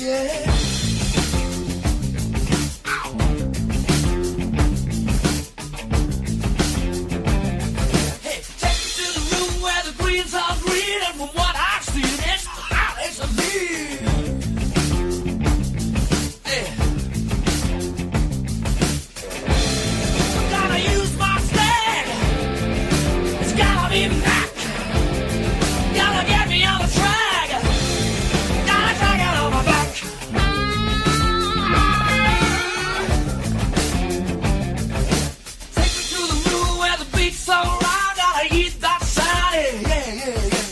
yeah. Hey, take me to the room where the greens are green, and from what I've seen, it's a mean. Yeah. I'm gonna use my stand. It's gotta be back. Gotta get me on the track. Gotta drag it on my back. Take me to the room where the beat's so loud. Gotta eat that sound. Yeah, yeah, yeah, yeah.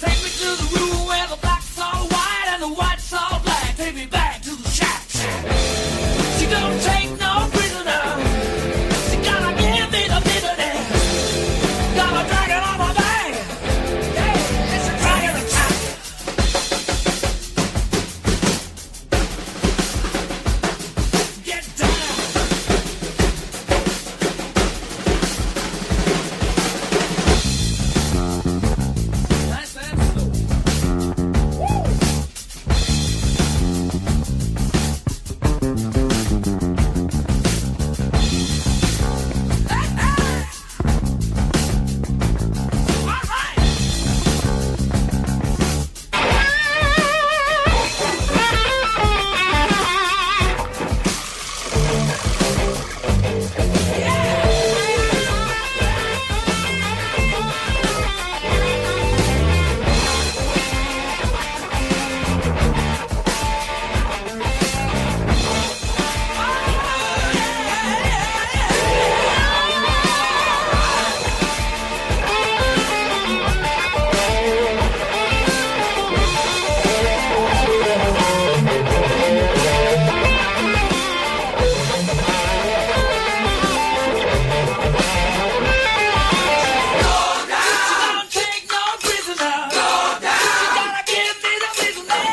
Take me to the room where the black's all white and the white's all black. Take me back to the shack. She don't take no prisoner. She gotta give me the bitterness. Gotta drag it on my back. Yeah, it's a dragon attack. Get down. Nice and slow. Hey, hey. All right. Don't take no prisoner. She gotta give me the business.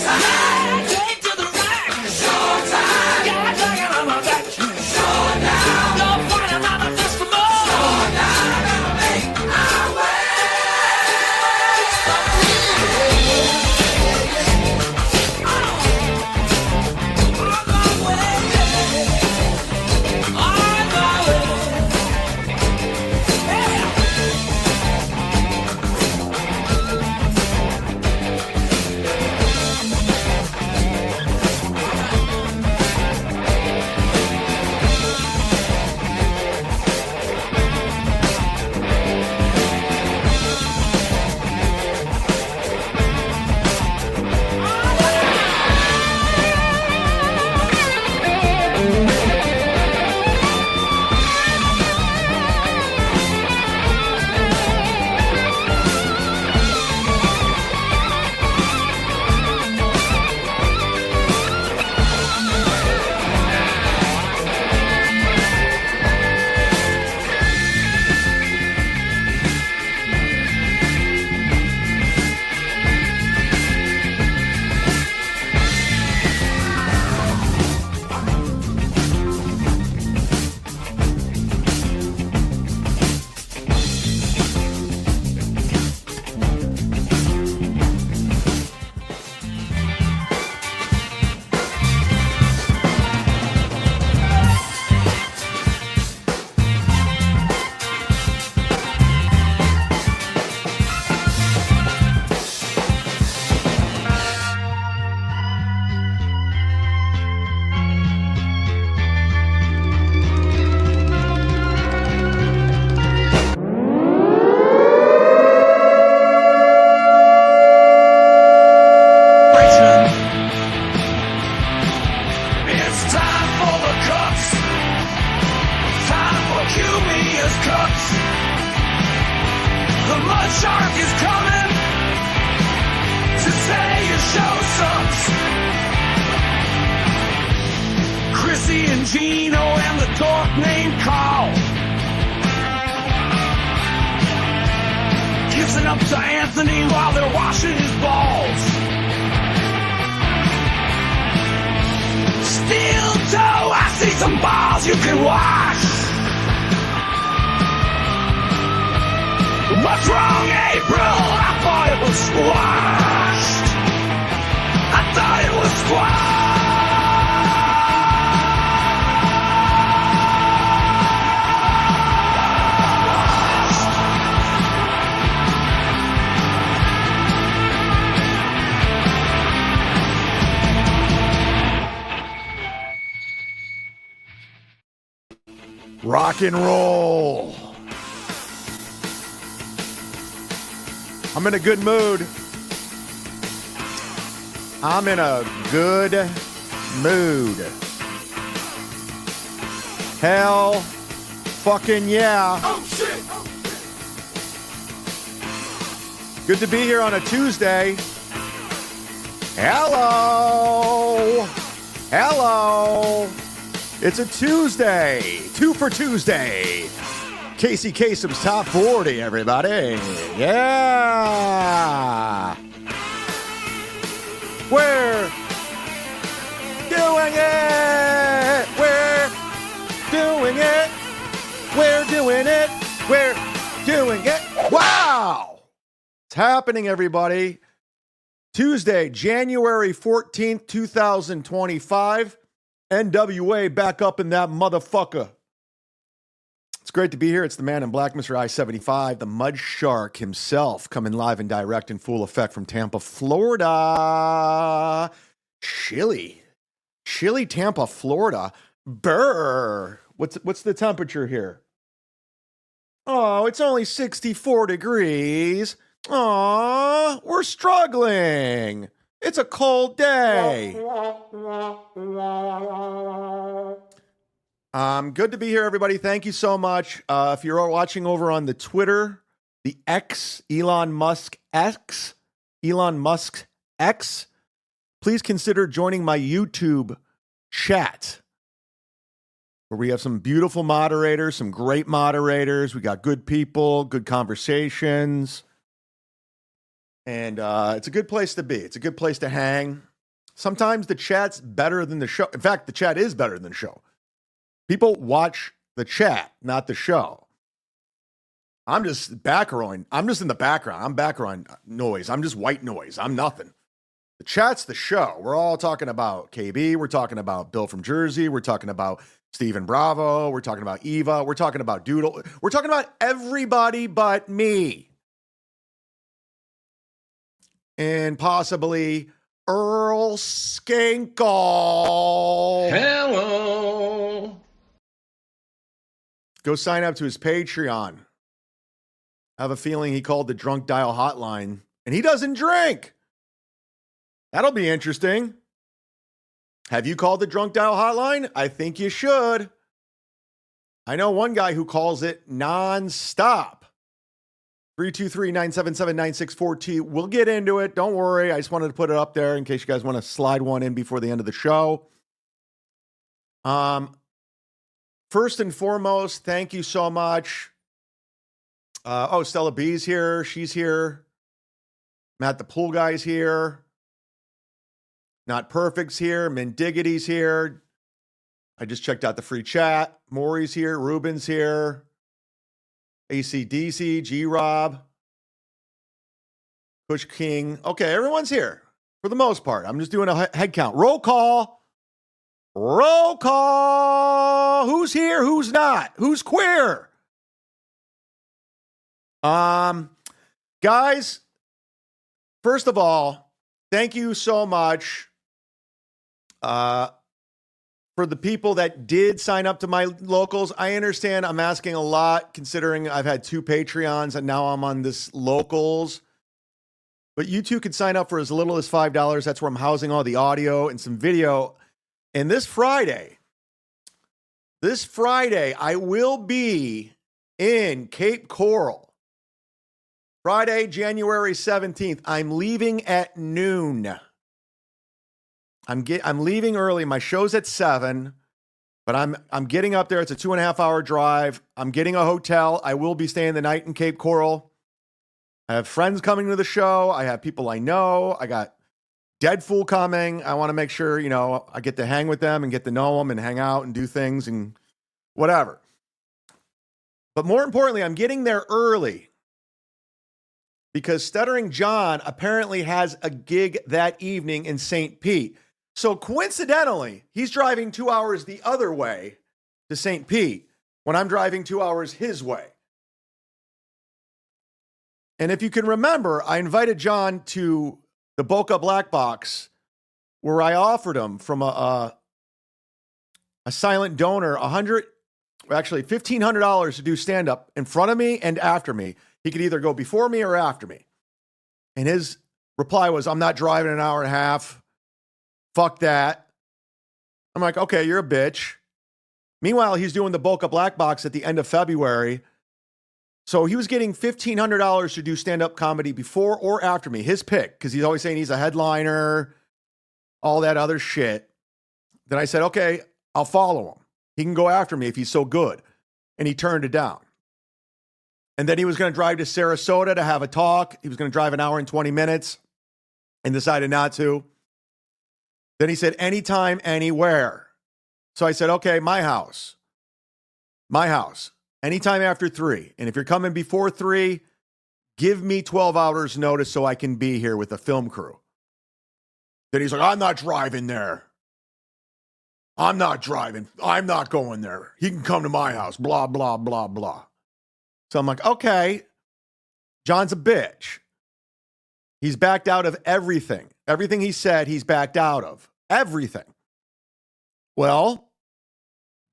Yeah, take to the rack. Gotta drag it on my back. No fighting on the testimony. It's time for the Cucks. Time for Cumia'S Cucks. The mud shark is coming to say your show sucks. Chrissy and Gino and the dork named Carl. Kissing up to Anthony while they're washing his balls. Steel toe, I see some balls you can wash. What's wrong, April? I thought it was squashed. I thought it was squashed. Rock and roll. I'm in a good mood. I'm in a good mood. Hell fucking yeah. Oh shit! Good to be here on a Tuesday. Hello. Hello. It's a Tuesday. 2 for Tuesday. Casey Kasem's Top 40, everybody. Yeah. We're doing it. We're doing it. We're doing it. We're doing it. Wow. It's happening, everybody. Tuesday, January 14th, 2025. NWA back up in that motherfucker. It's great to be here. It's the man in black, Mr. I-75, the Mud Shark himself, coming live and direct in full effect from Tampa, Florida. Chilly, Tampa, Florida. Brr. What's the temperature here? Oh, it's only 64 degrees. Aw, we're struggling. It's a cold day. Good to be here, everybody. Thank you so much. If you're watching over on the Twitter, the X, Elon Musk X, please consider joining my YouTube chat, where we have some beautiful moderators, some great moderators. We got good people, good conversations. And it's a good place to be. It's a good place to hang. Sometimes the chat's better than the show. In fact, the chat is better than the show. People watch the chat, not the show. I'm just background. I'm just in the background. I'm background noise. I'm just white noise. I'm nothing. The chat's the show. We're all talking about KB. We're talking about Bill from Jersey. We're talking about Stephen Bravo. We're talking about Eva. We're talking about Doodle. We're talking about everybody but me. And possibly Earl Skinkle. Hello. Go sign up to his Patreon. I have a feeling he called the drunk dial hotline, and he doesn't drink. That'll be interesting. Have you called the drunk dial hotline? I think you should. I know one guy who calls it nonstop. 323-977-9642. We'll get into it. Don't worry. I just wanted to put it up there in case you guys want to slide one in before the end of the show. First and foremost, thank you so much. Stella B's here. She's here. Matt the Pool Guy's here. Not Perfect's here. Mendiggity's here. I just checked out the free chat. Maury's here. Ruben's here. ACDC, G-Rob, Push King. Okay, everyone's here for the most part. I'm just doing a head count. Roll call. Roll call. Who's here? Who's not? Who's queer? Guys, first of all, thank you so much for the people that did sign up to my locals. I understand I'm asking a lot considering I've had 2 Patreons and now I'm on this locals. But you too could sign up for as little as $5. That's where I'm housing all the audio and some video. And this Friday, I will be in Cape Coral. Friday, January 17th. I'm leaving at noon. I'm leaving early. My show's at 7, but I'm getting up there. It's a 2.5 hour drive. I'm getting a hotel. I will be staying the night in Cape Coral. I have friends coming to the show. I have people I know. I got Deadpool coming. I want to make sure, I get to hang with them and get to know them and hang out and do things and whatever. But more importantly, I'm getting there early. because Stuttering John apparently has a gig that evening in St. Pete. So coincidentally, he's driving 2 hours the other way to St. Pete when I'm driving 2 hours his way. And if you can remember, I invited John to the Boca Black Box where I offered him from a silent donor $1,500 to do stand-up in front of me and after me. He could either go before me or after me. And his reply was, I'm not driving an hour and a half. Fuck that. I'm like, okay, you're a bitch. Meanwhile, he's doing the Boca Black Box at the end of February. So he was getting $1,500 to do stand-up comedy before or after me. His pick, because he's always saying he's a headliner, all that other shit. Then I said, okay, I'll follow him. He can go after me if he's so good. And he turned it down. And then he was going to drive to Sarasota to have a talk. He was going to drive an hour and 20 minutes and decided not to. Then he said, anytime, anywhere. So I said, okay, my house. Anytime after 3. And if you're coming before 3, give me 12 hours notice so I can be here with the film crew. Then he's like, I'm not driving there. I'm not driving. I'm not going there. He can come to my house, blah, blah, blah, blah. So I'm like, okay, John's a bitch. He's backed out of everything. Everything he said, he's backed out of. Everything. Well,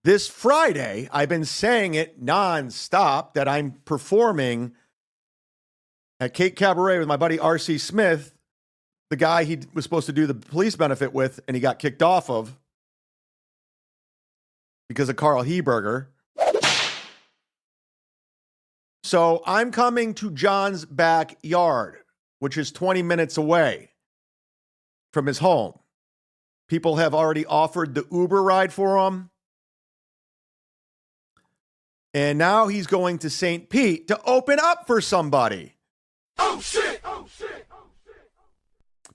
this Friday, I've been saying it nonstop that I'm performing at Cape Cabaret with my buddy R.C. Smith, the guy he was supposed to do the police benefit with, and he got kicked off of because of Carl Heberger. So I'm coming to John's backyard, which is 20 minutes away from his home. People have already offered the Uber ride for him. And now he's going to St. Pete to open up for somebody. Oh, shit! Oh, shit! Oh, shit!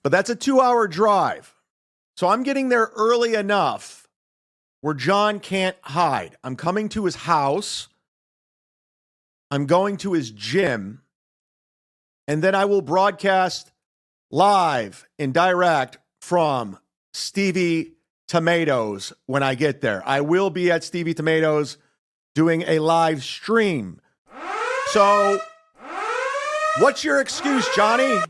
But that's a 2-hour drive. So I'm getting there early enough where John can't hide. I'm coming to his house. I'm going to his gym. And then I will broadcast live and direct from Stevie Tomatoes when I get there. I will be at Stevie Tomatoes doing a live stream. So, what's your excuse, Johnny?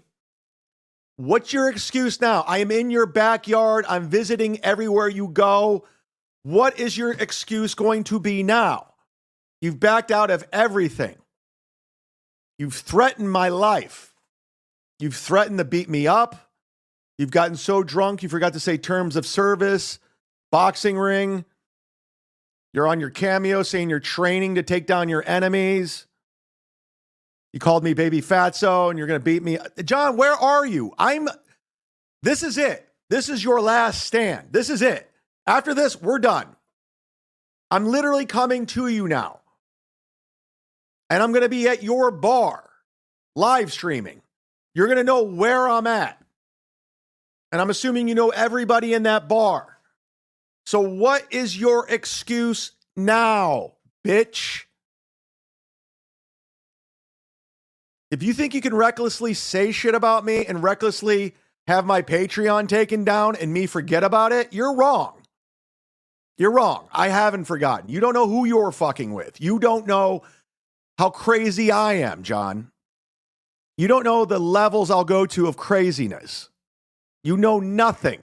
What's your excuse now? I am in your backyard. I'm visiting everywhere you go. What is your excuse going to be now? You've backed out of everything. You've threatened my life. You've threatened to beat me up. You've gotten so drunk you forgot to say terms of service, boxing ring. You're on your Cameo saying you're training to take down your enemies. You called me baby fatso and you're going to beat me. John, where are you? This is it. This is your last stand. This is it. After this, we're done. I'm literally coming to you now. And I'm going to be at your bar, live streaming. You're going to know where I'm at. And I'm assuming you know everybody in that bar. So what is your excuse now, bitch? If you think you can recklessly say shit about me and recklessly have my Patreon taken down and me forget about it, you're wrong. You're wrong. I haven't forgotten. You don't know who you're fucking with. You don't know how crazy I am, John. You don't know the levels I'll go to of craziness. You know nothing.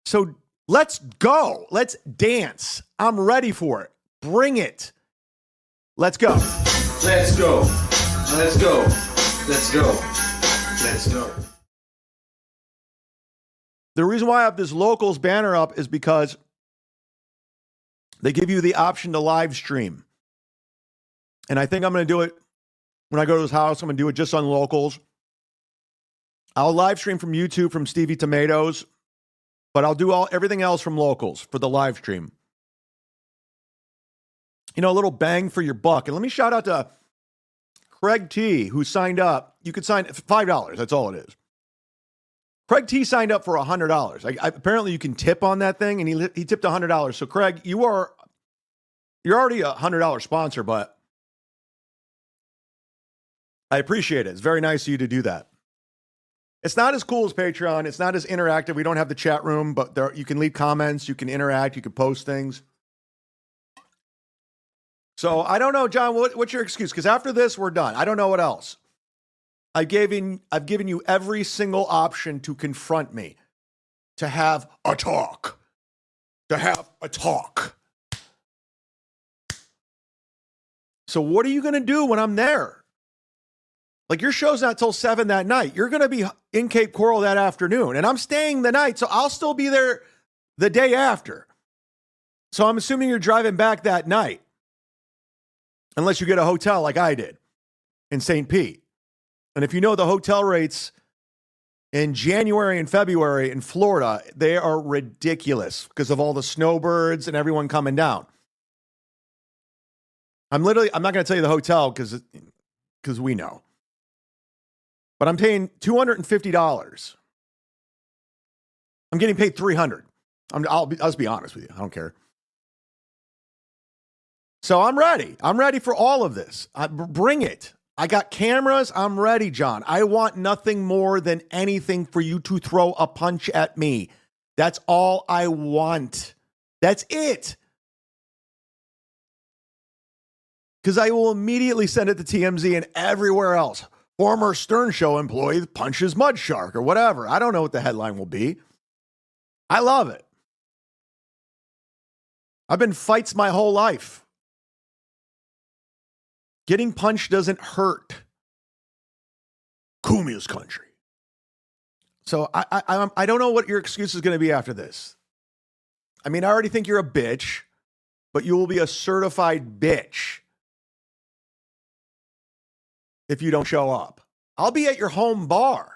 So let's go. Let's dance. I'm ready for it. Bring it. Let's go. Let's go. Let's go. Let's go. Let's go. The reason why I have this locals banner up is because they give you the option to live stream. And I think I'm going to do it when I go to his house. I'm going to do it just on locals. I'll live stream from YouTube from Stevie Tomatoes, but I'll do everything else from locals for the live stream. You know, a little bang for your buck. And let me shout out to Craig T, who signed up. You could sign $5. That's all it is. Craig T signed up for $100. Apparently you can tip on that thing, and he tipped $100. So Craig, you're already a $100 sponsor, but I appreciate it. It's very nice of you to do that. It's not as cool as Patreon. It's not as interactive. We don't have the chat room, but there, you can leave comments. You can interact. You can post things. So I don't know, John, what's your excuse? Because after this, we're done. I don't know what else. I've given you every single option to confront me, to have a talk, So what are you going to do when I'm there? Like, your show's not till 7 that night. You're going to be in Cape Coral that afternoon, and I'm staying the night, so I'll still be there the day after. So I'm assuming you're driving back that night, unless you get a hotel like I did in St. Pete. And if you know the hotel rates in January and February in Florida, they are ridiculous because of all the snowbirds and everyone coming down. I'm not going to tell you the hotel because we know. But I'm paying $250. I'm getting paid $300. I'll just be honest with you. I don't care. So I'm ready. I'm ready for all of this. Bring it. I got cameras. I'm ready, John. I want nothing more than anything for you to throw a punch at me. That's all I want. That's it. Because I will immediately send it to TMZ and everywhere else. Former Stern Show employee punches mud shark or whatever. I don't know what the headline will be. I love it. I've been fights my whole life. Getting punched doesn't hurt. Cumia'S country. So I don't know what your excuse is going to be after this. I mean, I already think you're a bitch, but you will be a certified bitch if you don't show up. I'll be at your home bar.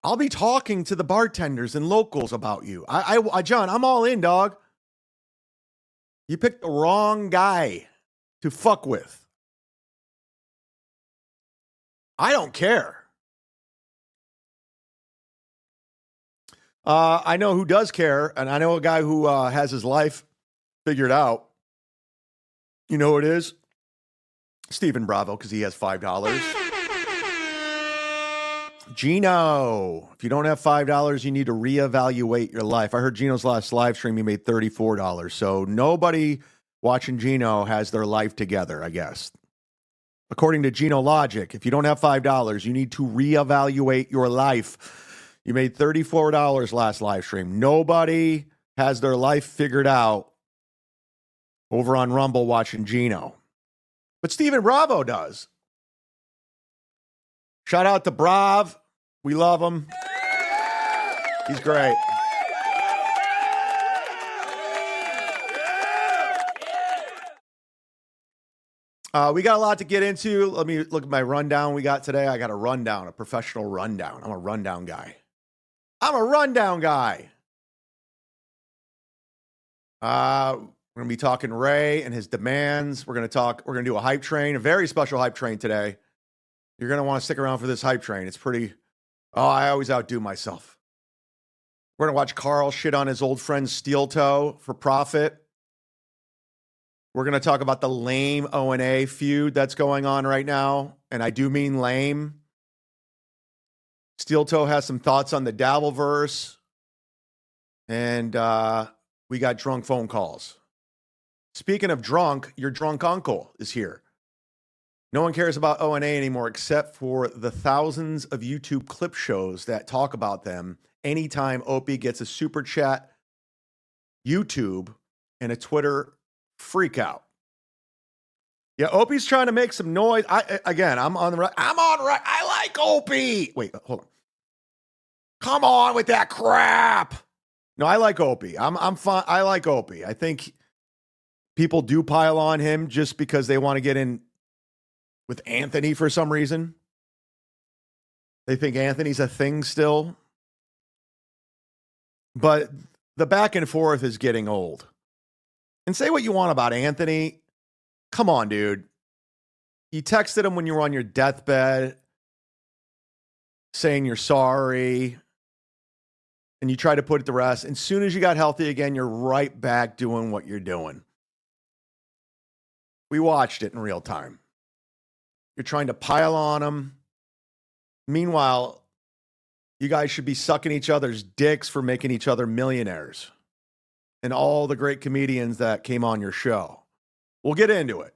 I'll be talking to the bartenders and locals about you. John, I'm all in, dog. You picked the wrong guy to fuck with. I don't care. I know who does care, and I know a guy who has his life figured out. You know who it is? Stephen Bravo, because he has $5. Gino, if you don't have $5, you need to reevaluate your life. I heard Gino's last live stream, he made $34. So nobody watching Gino has their life together, I guess. According to Gino Logic, if you don't have $5, you need to reevaluate your life. You made $34 last live stream. Nobody has their life figured out over on Rumble watching Gino. But Stephen Bravo does. Shout out to Brav. We love him. He's great. We got a lot to get into. Let me look at my rundown we got today. I got a rundown, a professional rundown. I'm a rundown guy. We're going to be talking Ray and his demands. We're going to do a hype train, a very special hype train today. You're going to want to stick around for this hype train. It's pretty, I always outdo myself. We're going to watch Carl shit on his old friend Steel Toe for profit. We're going to talk about the lame O&A feud that's going on right now. And I do mean lame. Steel Toe has some thoughts on the Dabbleverse. And we got drunk phone calls. Speaking of drunk, your drunk uncle is here. No one cares about O&A anymore except for the thousands of YouTube clip shows that talk about them anytime Opie gets a super chat, YouTube, and a Twitter freak out. Yeah, Opie's trying to make some noise. I'm on the right. I like Opie. Wait, hold on. Come on with that crap. No, I like Opie. I'm fine. I like Opie. I think people do pile on him just because they want to get in with Anthony for some reason. They think Anthony's a thing still. But the back and forth is getting old. And say what you want about Anthony. Come on, dude. You texted him when you were on your deathbed saying you're sorry. And you try to put it to rest. And as soon as you got healthy again, you're right back doing what you're doing. We watched it in real time. You're trying to pile on them. Meanwhile, you guys should be sucking each other's dicks for making each other millionaires. And all the great comedians that came on your show. We'll get into it.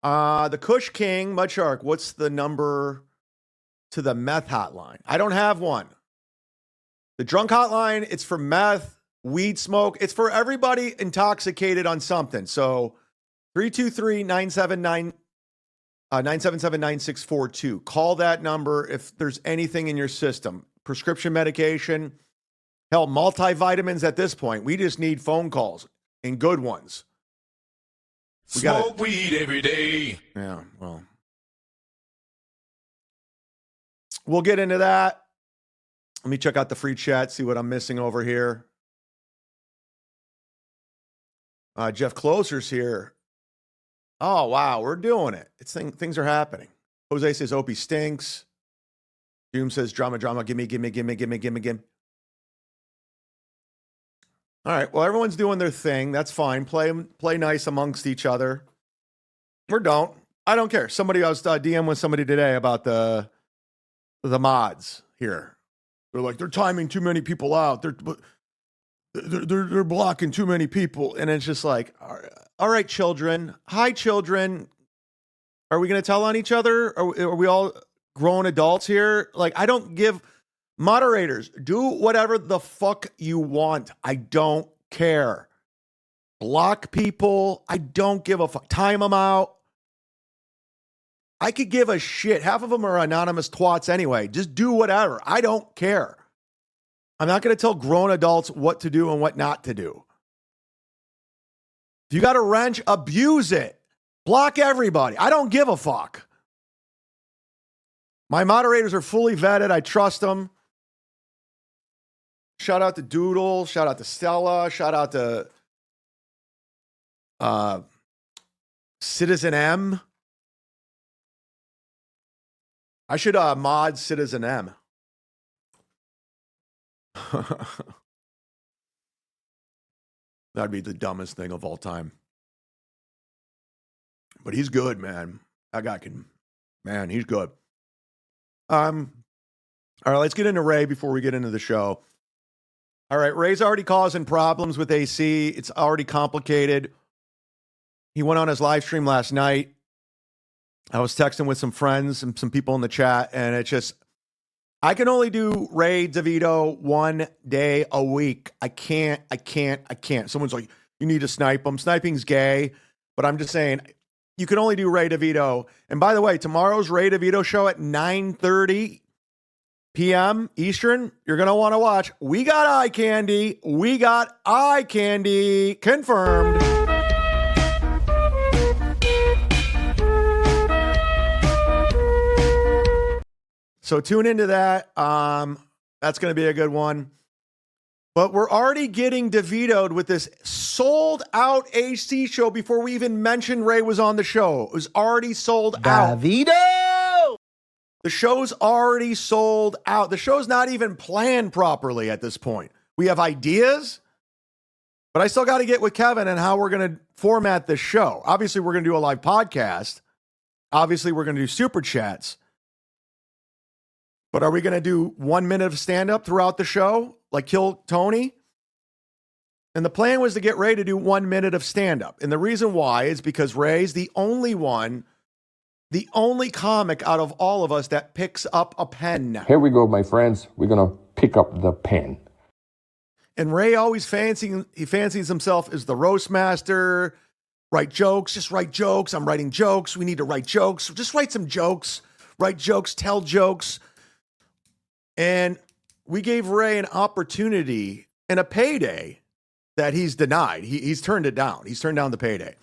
The Kush King, Mud Shark, what's the number to the meth hotline? I don't have one. The drunk hotline, it's for meth, weed smoke. It's for everybody intoxicated on something. So 323-977-9642. Call that number if there's anything in your system. Prescription medication, hell, multivitamins at this point. We just need phone calls and good ones. Smoke weed every day. Yeah, well. We'll get into that. Let me check out the free chat, see what I'm missing over here. Jeff Closer's here. Oh, wow, we're doing it. Things are happening. Jose says Opie stinks. Doom says drama, gimme. All right, well, everyone's doing their thing. That's fine. Play nice amongst each other. Or don't. I don't care. I was DM with somebody today about the mods here. They're like, they're timing too many people out. They're blocking too many people. And it's just like, all right, children. Hi, children. Are we going to tell on each other? Are we all grown adults here? Like, I don't give... Moderators, do whatever the fuck you want. I don't care. Block people. I don't give a fuck. Time them out. I could give a shit. Half of them are anonymous twats anyway. Just do whatever. I don't care. I'm not going to tell grown adults what to do and what not to do. If you got a wrench, abuse it. Block everybody. I don't give a fuck. My moderators are fully vetted. I trust them. Shout out to Doodle. Shout out to Stella. Shout out to Citizen M. I should mod Citizen M. That'd be the dumbest thing of all time. But he's good, man. That guy man, he's good. All right, let's get into Ray before we get into the show. All right, Ray's already causing problems with AC. It's already complicated. He went on his live stream last night. I was texting with some friends and some people in the chat, and it's just, I can only do Ray DeVito one day a week. I can't. Someone's like, you need to snipe him. Sniping's gay, but I'm just saying, you can only do Ray DeVito. And by the way, tomorrow's Ray DeVito show at 9:30 p.m. Eastern, you're going to want to watch. We got eye candy. Confirmed. So tune into that. That's going to be a good one. But we're already getting DeVito'd with this sold out AC show before we even mentioned Ray was on the show. It was already sold out. DeVito! The show's already sold out. The show's not even planned properly at this point. We have ideas, but I still got to get with Kevin and how we're going to format the show. Obviously, we're going to do a live podcast. Obviously, we're going to do super chats. But are we going to do 1 minute of stand-up throughout the show, like Kill Tony? And the plan was to get Ray to do 1 minute of stand-up. And the reason why is because Ray's the only comic out of all of us that picks up a pen. Here we go, my friends. We're going to pick up the pen. And Ray always fancies himself as the roast master. Write jokes, just write jokes. I'm writing jokes. We need to write jokes. Just write some jokes. Write jokes, tell jokes. And we gave Ray an opportunity and a payday that he's denied. He's turned it down. He's turned down the payday.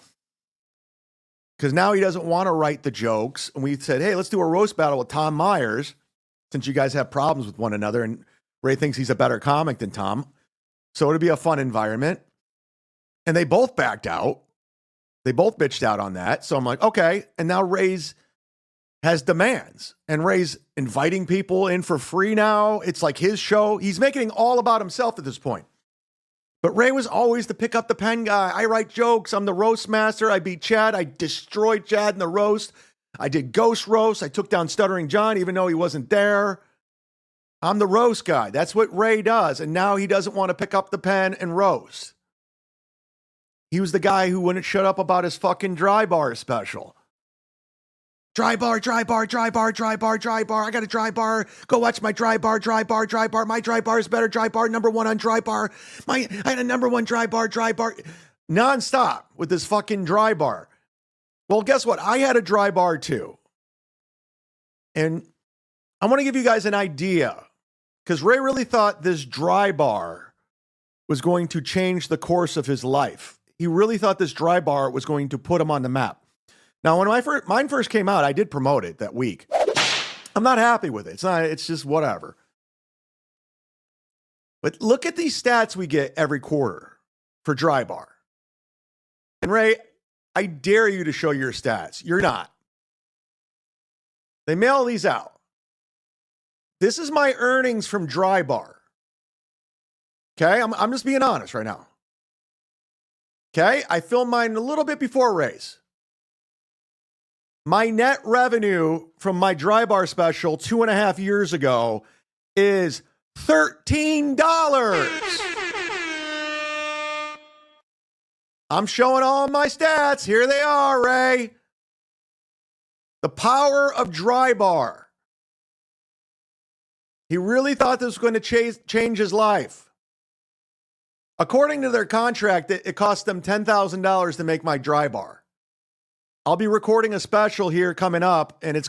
Because now he doesn't want to write the jokes. And we said, hey, let's do a roast battle with Tom Myers, since you guys have problems with one another. And Ray thinks he's a better comic than Tom. So it'd be a fun environment. And they both backed out. They both bitched out on that. So I'm like, okay. And now Ray's has demands. And Ray's inviting people in for free now. It's like his show. He's making it all about himself at this point. But Ray was always the pick up the pen guy. I write jokes. I'm the roast master. I beat Chad. I destroyed Chad in the roast. I did ghost roast. I took down Stuttering John, even though he wasn't there. I'm the roast guy. That's what Ray does. And now he doesn't want to pick up the pen and roast. He was the guy who wouldn't shut up about his fucking dry bar special. Dry bar, dry bar, dry bar, dry bar, dry bar. I got a dry bar. Go watch my dry bar, dry bar, dry bar. My dry bar is better. Dry bar, number one on dry bar. I had a number one dry bar, dry bar. Nonstop with this fucking dry bar. Well, guess what? I had a dry bar too. And I want to give you guys an idea, because Ray really thought this dry bar was going to change the course of his life. He really thought this dry bar was going to put him on the map. Now, when mine first came out, I did promote it that week. I'm not happy with it. It's just whatever. But look at these stats we get every quarter for dry bar. And Ray, I dare you to show your stats. You're not. They mail these out. This is my earnings from dry bar. Okay, I'm just being honest right now. Okay, I filmed mine a little bit before Ray's. My net revenue from my dry bar special 2.5 years ago is $13. I'm showing all my stats. Here they are, Ray. The power of dry bar. He really thought this was going to change his life. According to their contract, it cost them $10,000 to make my dry bar. I'll be recording a special here coming up, and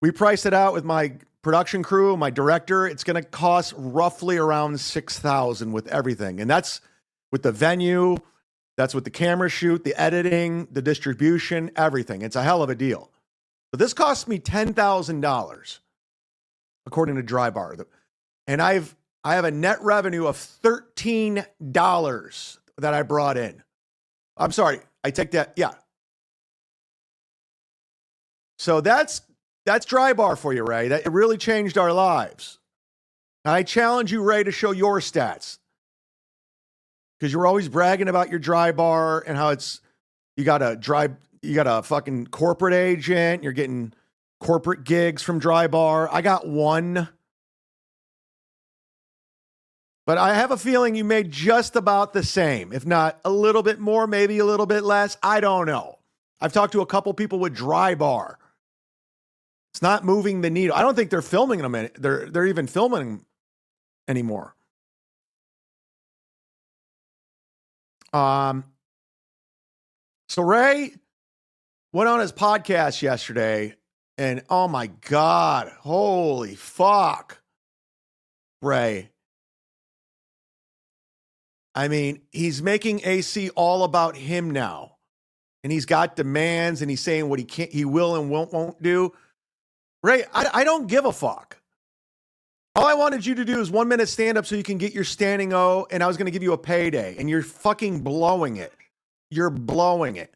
we priced it out with my production crew, my director. It's going to cost roughly around $6,000 with everything. And that's with the venue, that's with the camera shoot, the editing, the distribution, everything. It's a hell of a deal. But this cost me $10,000, according to dry bar. And I have a net revenue of $13 that I brought in. I'm sorry, I take that, yeah. So that's dry bar for you, Ray. It really changed our lives. I challenge you, Ray, to show your stats, because you're always bragging about your dry bar and how you got a fucking corporate agent. You're getting corporate gigs from dry bar. I got one, but I have a feeling you made just about the same, if not a little bit more, maybe a little bit less. I don't know. I've talked to a couple people with dry bar. It's not moving the needle. I don't think they're filming them. They're even filming them anymore. So Ray went on his podcast yesterday, and oh my God, holy fuck, Ray. I mean, he's making AC all about him now, and he's got demands, and he's saying what he will and won't do. Ray, I don't give a fuck. All I wanted you to do is 1 minute stand up so you can get your standing O, and I was going to give you a payday, and you're fucking blowing it. You're blowing it.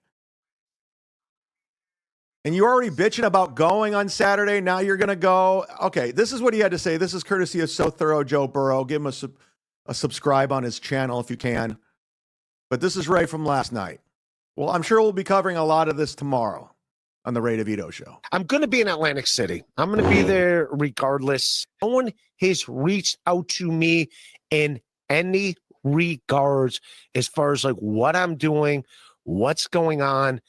And you're already bitching about going on Saturday. Now you're going to go. Okay, this is what he had to say. This is courtesy of So Thorough Joe Burrow. Give him a subscribe on his channel if you can. But this is Ray from last night. Well, I'm sure we'll be covering a lot of this tomorrow on the Ray DeVito show. I'm going to be in Atlantic City. I'm going to be there regardless. No one has reached out to me in any regards as far as like what I'm doing, what's going on,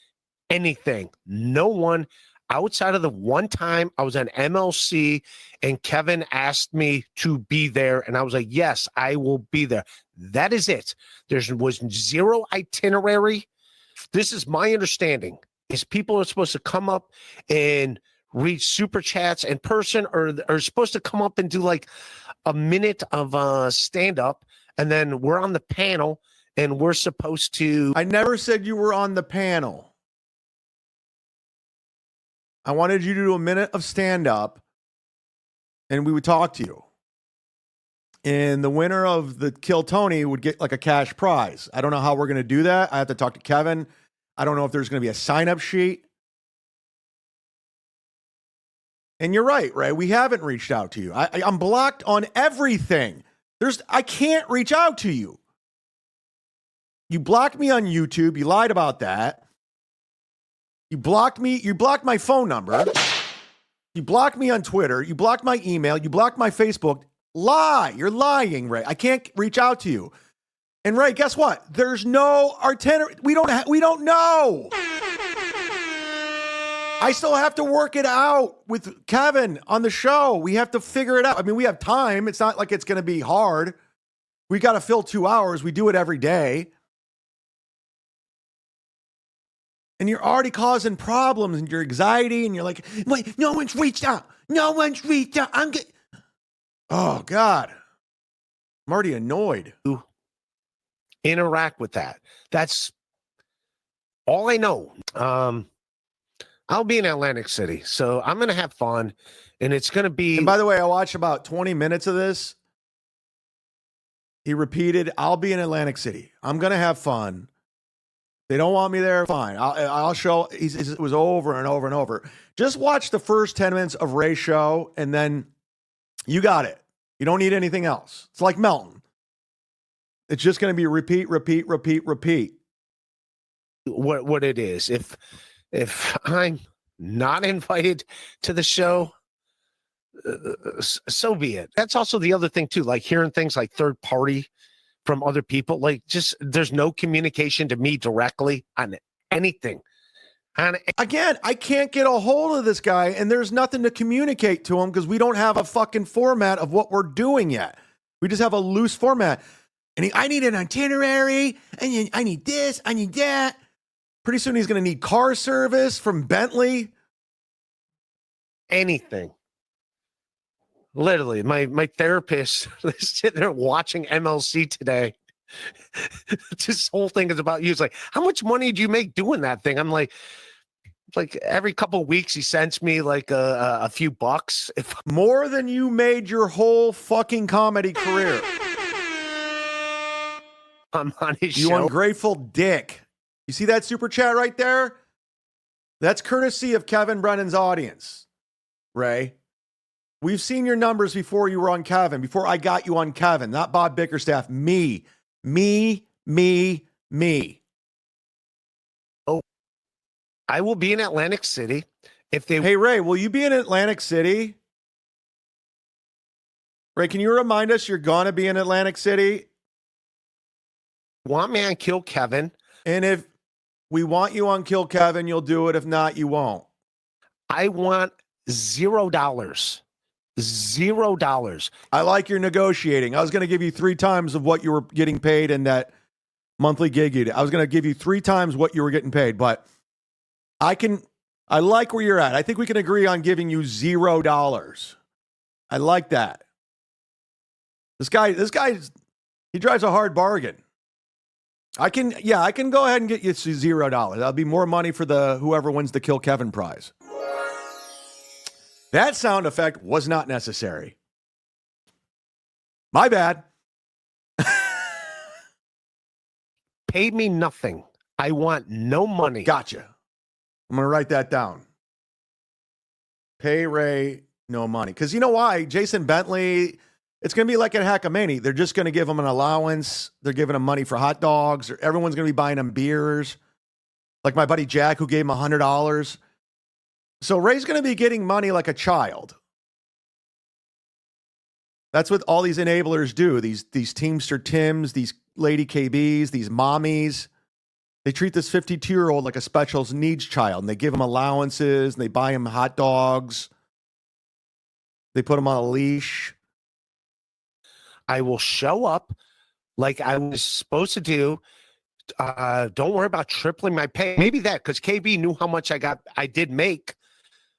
anything. No one outside of the one time I was on MLC and Kevin asked me to be there. And I was like, yes, I will be there. That is it. There was zero itinerary. This is my understanding. Is people are supposed to come up and read super chats in person, or are supposed to come up and do like a minute of stand up, and then we're on the panel and we're supposed to. I never said you were on the panel. I wanted you to do a minute of stand up, and we would talk to you. And the winner of the Kill Tony would get like a cash prize. I don't know how we're going to do that. I have to talk to Kevin. I don't know if there's going to be a sign-up sheet. And you're right, Ray. We haven't reached out to you. I'm blocked on everything. I can't reach out to you. You blocked me on YouTube. You lied about that. You blocked me. You blocked my phone number. You blocked me on Twitter. You blocked my email. You blocked my Facebook. Lie. You're lying, Ray. I can't reach out to you. And Ray, guess what? There's no itinerary. We don't know. I still have to work it out with Kevin on the show. We have to figure it out. I mean, we have time. It's not like it's going to be hard. We got to fill 2 hours. We do it every day. And you're already causing problems and your anxiety and you're like, wait, no one's reached out. No one's reached out. Oh, God. I'm already annoyed. Interact with that. That's all I know. I'll be in Atlantic City, so I'm going to have fun, and it's going to be... And by the way, I watched about 20 minutes of this. He repeated, I'll be in Atlantic City. I'm going to have fun. They don't want me there, fine. I'll show... It was over and over and over. Just watch the first 10 minutes of Ray's show, and then you got it. You don't need anything else. It's like Melton. It's just going to be repeat, repeat, repeat, repeat. What it is. If I'm not invited to the show, so be it. That's also the other thing too, like hearing things like third party from other people, like just there's no communication to me directly on anything. Again, I can't get a hold of this guy and there's nothing to communicate to him because we don't have a fucking format of what we're doing yet. We just have a loose format. And I need an itinerary, and I need this, I need that. Pretty soon he's going to need car service from Bentley. Anything. Literally, my therapist is sitting there watching MLC today. This whole thing is about you. It's like, how much money do you make doing that thing? I'm like every couple of weeks he sends me like a few bucks. More than you made your whole fucking comedy career. I'm on his you show. Ungrateful dick. You see that super chat right there? That's courtesy of Kevin Brennan's audience, Ray. We've seen your numbers before you were on Kevin, before I got you on Kevin, not Bob Bickerstaff. Me. Oh, I will be in Atlantic City. Hey, Ray, will you be in Atlantic City? Ray, can you remind us you're going to be in Atlantic City? Want me on Kill Kevin? And if we want you on Kill Kevin, you'll do it. If not, you won't. I want $0. $0. I like your negotiating. I was going to give you 3 times of what you were getting paid in that monthly gig you did. I was going to give you 3 times what you were getting paid, but I like where you're at. I think we can agree on giving you $0. I like that. This guy, he drives a hard bargain. I can go ahead and get you to $0. That'll be more money for whoever wins the Kill Kevin prize. That sound effect was not necessary. My bad. Paid me nothing. I want no money. Gotcha. I'm going to write that down. Pay Ray no money. Because you know why? Jason Bentley, it's going to be like at Hackamania. They're just going to give him an allowance. They're giving him money for hot dogs. Or everyone's going to be buying him beers. Like my buddy Jack, who gave him $100. So Ray's going to be getting money like a child. That's what all these enablers do. These Teamster Tims, these Lady KBs, these mommies. They treat this 52-year-old like a special needs child. And they give him allowances. And they buy him hot dogs. They put him on a leash. I will show up like I was supposed to do. Don't worry about tripling my pay. Maybe that, because KB knew how much I did make,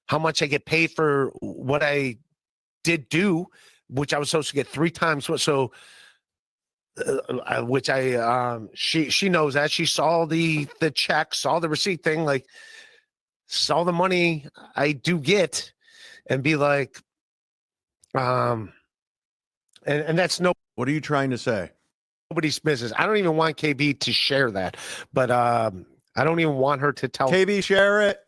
how much I get paid for what I did do, which I was supposed to get 3 times. So, which she knows that. She saw the check, saw the receipt thing, like saw the money I do get, and be like, and that's no. What are you trying to say? Nobody's business. I don't even want KB to share that, but I don't even want her to tell. KB, share it.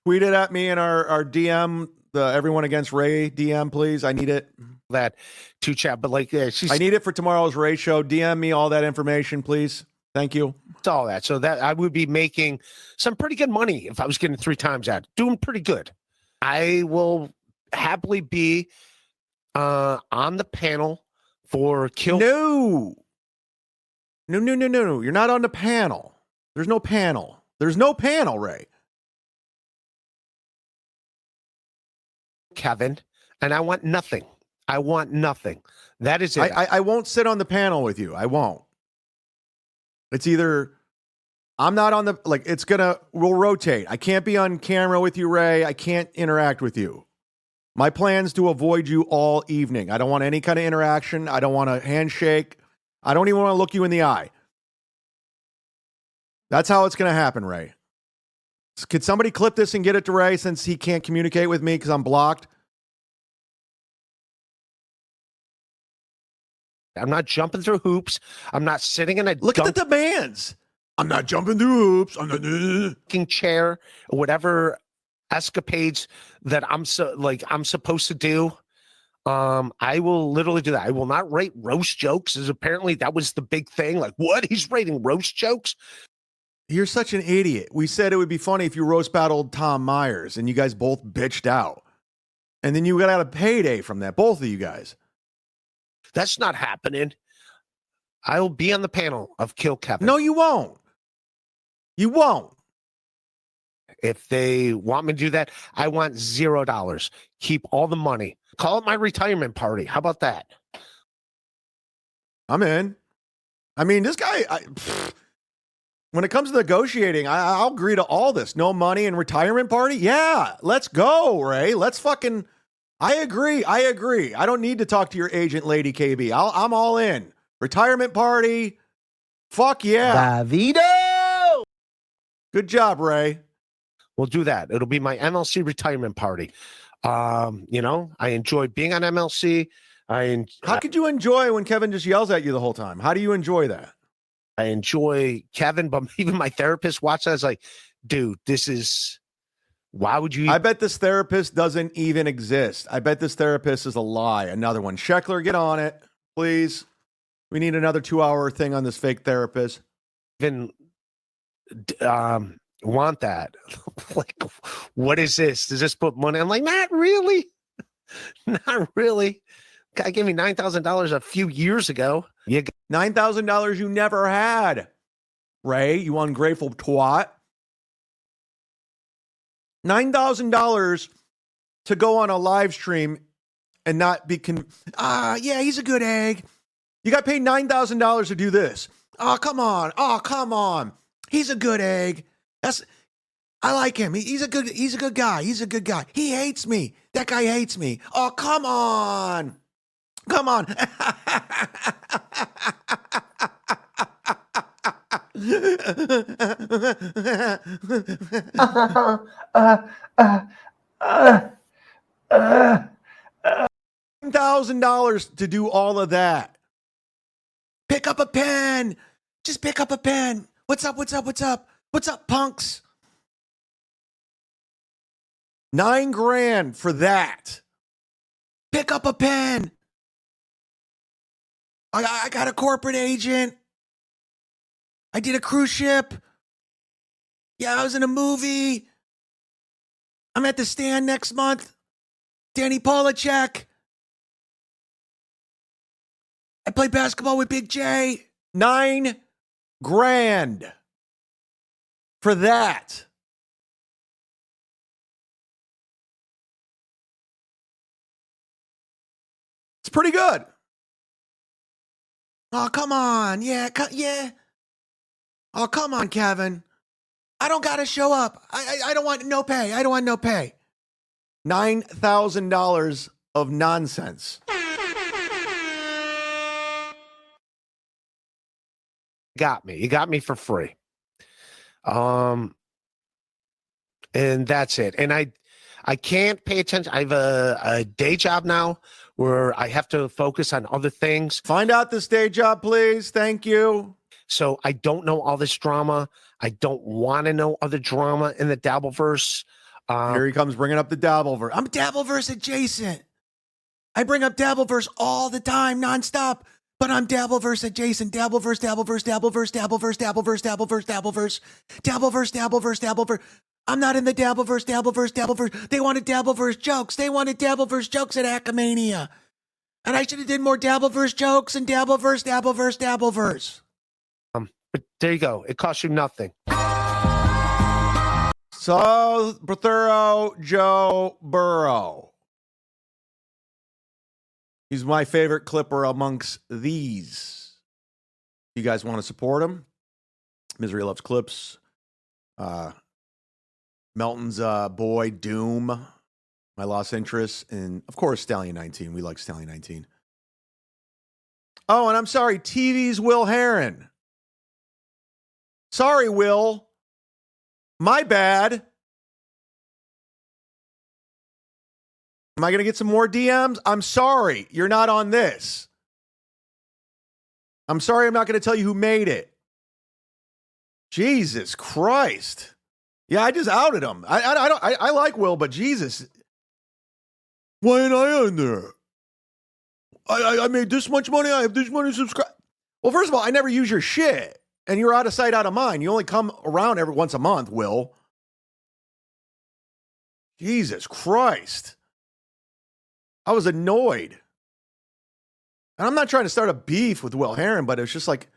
Tweet it at me in our DM the Everyone Against Ray DM, please? I need it. That to chat, but like she's I need it for tomorrow's Ray show. DM me all that information, please. Thank you. all that. So that I would be making some pretty good money if I was getting 3 times that. Doing pretty good. I will happily be on the panel for Kill. No. You're not on the panel. There's no panel. There's no panel, Ray. Kevin, and I want nothing. I want nothing. That is it. I won't sit on the panel with you. I won't. It's either I'm not on the, like, we'll rotate. I can't be on camera with you, Ray. I can't interact with you. My plan's to avoid you all evening. I don't want any kind of interaction. I don't want a handshake. I don't even want to look you in the eye. That's how it's going to happen, Ray. Could somebody clip this and get it to Ray since he can't communicate with me because I'm blocked? I'm not jumping through hoops. I'm not sitting in a Look at the demands. I'm not jumping through hoops. I'm not dunking chair or whatever escapades that I'm supposed to do. I will literally do that. I will not rate roast jokes, as apparently that was the big thing. Like, what? He's rating roast jokes? You're such an idiot. We said it would be funny if you roast battled Tom Myers and you guys both bitched out. And then you got a payday from that, both of you guys. That's not happening. I'll be on the panel of Kill Kevin. No, you won't. You won't. If they want me to do that, I want $0. Keep all the money. Call it my retirement party. How about that? I'm in. I mean, this guy, when it comes to negotiating, I'll agree to all this. No money and retirement party? Yeah, let's go, Ray. Let's fucking... I agree. I don't need to talk to your agent, Lady KB. I'm all in. Retirement party. Fuck yeah. Davido! Good job, Ray. We'll do that. It'll be my MLC retirement party. I enjoy being on MLC. How could you enjoy when Kevin just yells at you the whole time? How do you enjoy that? I enjoy Kevin, but even my therapist watched that. I was like, dude, this is... Why would you? I bet this therapist doesn't even exist. I bet this therapist is a lie. Another one. Sheckler, get on it, please. We need another 2-hour thing on this fake therapist. Even want that? Like, what is this? Does this put money? I'm like, not really. Not really. Guy gave me $9,000 a few years ago. You got $9,000 you never had. Ray, you ungrateful twat. $9,000 to go on a live stream and not be yeah, he's a good egg. You got paid $9,000 to do this. Oh, come on. He's a good egg. I like him. He's a good guy. He's a good guy. He hates me. That guy hates me. Oh, come on. $1,000 to do all of that. Pick up a pen. Just pick up a pen. What's up? What's up, punks? $9,000 for that. Pick up a pen. I got a corporate agent. I did a cruise ship. Yeah, I was in a movie. I'm at the Stand next month. Danny Polachek. I play basketball with Big J. $9,000 for that. It's pretty good. Oh, come on. Yeah. Oh, come on, Kevin. I don't got to show up. I don't want no pay. I don't want no pay. $9,000 of nonsense. got me. You got me for free. And that's it. And I can't pay attention. I have a day job now where I have to focus on other things. Find out this day job, please. Thank you. So I don't know all this drama. I don't want to know other drama in the Dabbleverse. Here he comes bringing up the Dabbleverse. I'm Dabbleverse adjacent. I bring up Dabbleverse all the time, nonstop. But I'm Dabbleverse adjacent. Dabbleverse, Dabbleverse, Dabbleverse, Dabbleverse, Dabbleverse, Dabbleverse, Dabbleverse, Dabbleverse, Dabbleverse, Dabbleverse. I'm not in the Dabbleverse, Dabbleverse, Dabbleverse. They wanted Dabbleverse jokes. They wanted Dabbleverse jokes at Acomania. And I should have did more Dabbleverse jokes and Dabbleverse, Dabbleverse, Dabbleverse. But there you go. It costs you nothing. So, Brothero Joe Burrow. He's my favorite clipper amongst these. You guys want to support him? Misery Loves Clips. Melton's boy, Doom. My lost interest. And, of course, Stallion 19. We like Stallion 19. Oh, and I'm sorry. TV's Will Heron. Sorry, Will. My bad. Am I going to get some more DMs? I'm sorry. You're not on this. I'm sorry. I'm not going to tell you who made it. Jesus Christ. Yeah, I just outed him. I like Will, but Jesus. Why ain't I on there? I made this much money. I have this many subscribers. Well, first of all, I never use your shit. And you're out of sight, out of mind. You only come around every once a month, Will. Jesus Christ. I was annoyed. And I'm not trying to start a beef with Will Heron, but it's just like,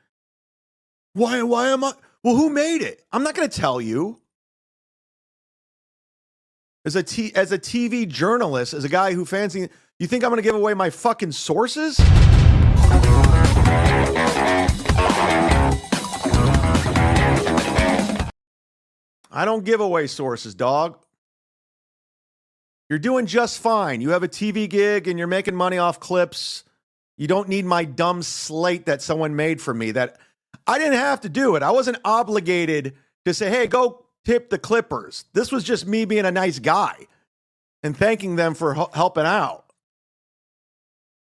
why am I? Well, who made it? I'm not going to tell you. As a TV journalist, as a guy who fancy, you think I'm going to give away my fucking sources? I don't give away sources, dog. You're doing just fine. You have a TV gig and you're making money off clips. You don't need my dumb slate that someone made for me. That I didn't have to do it. I wasn't obligated to say, hey, go tip the Clippers. This was just me being a nice guy and thanking them for helping out.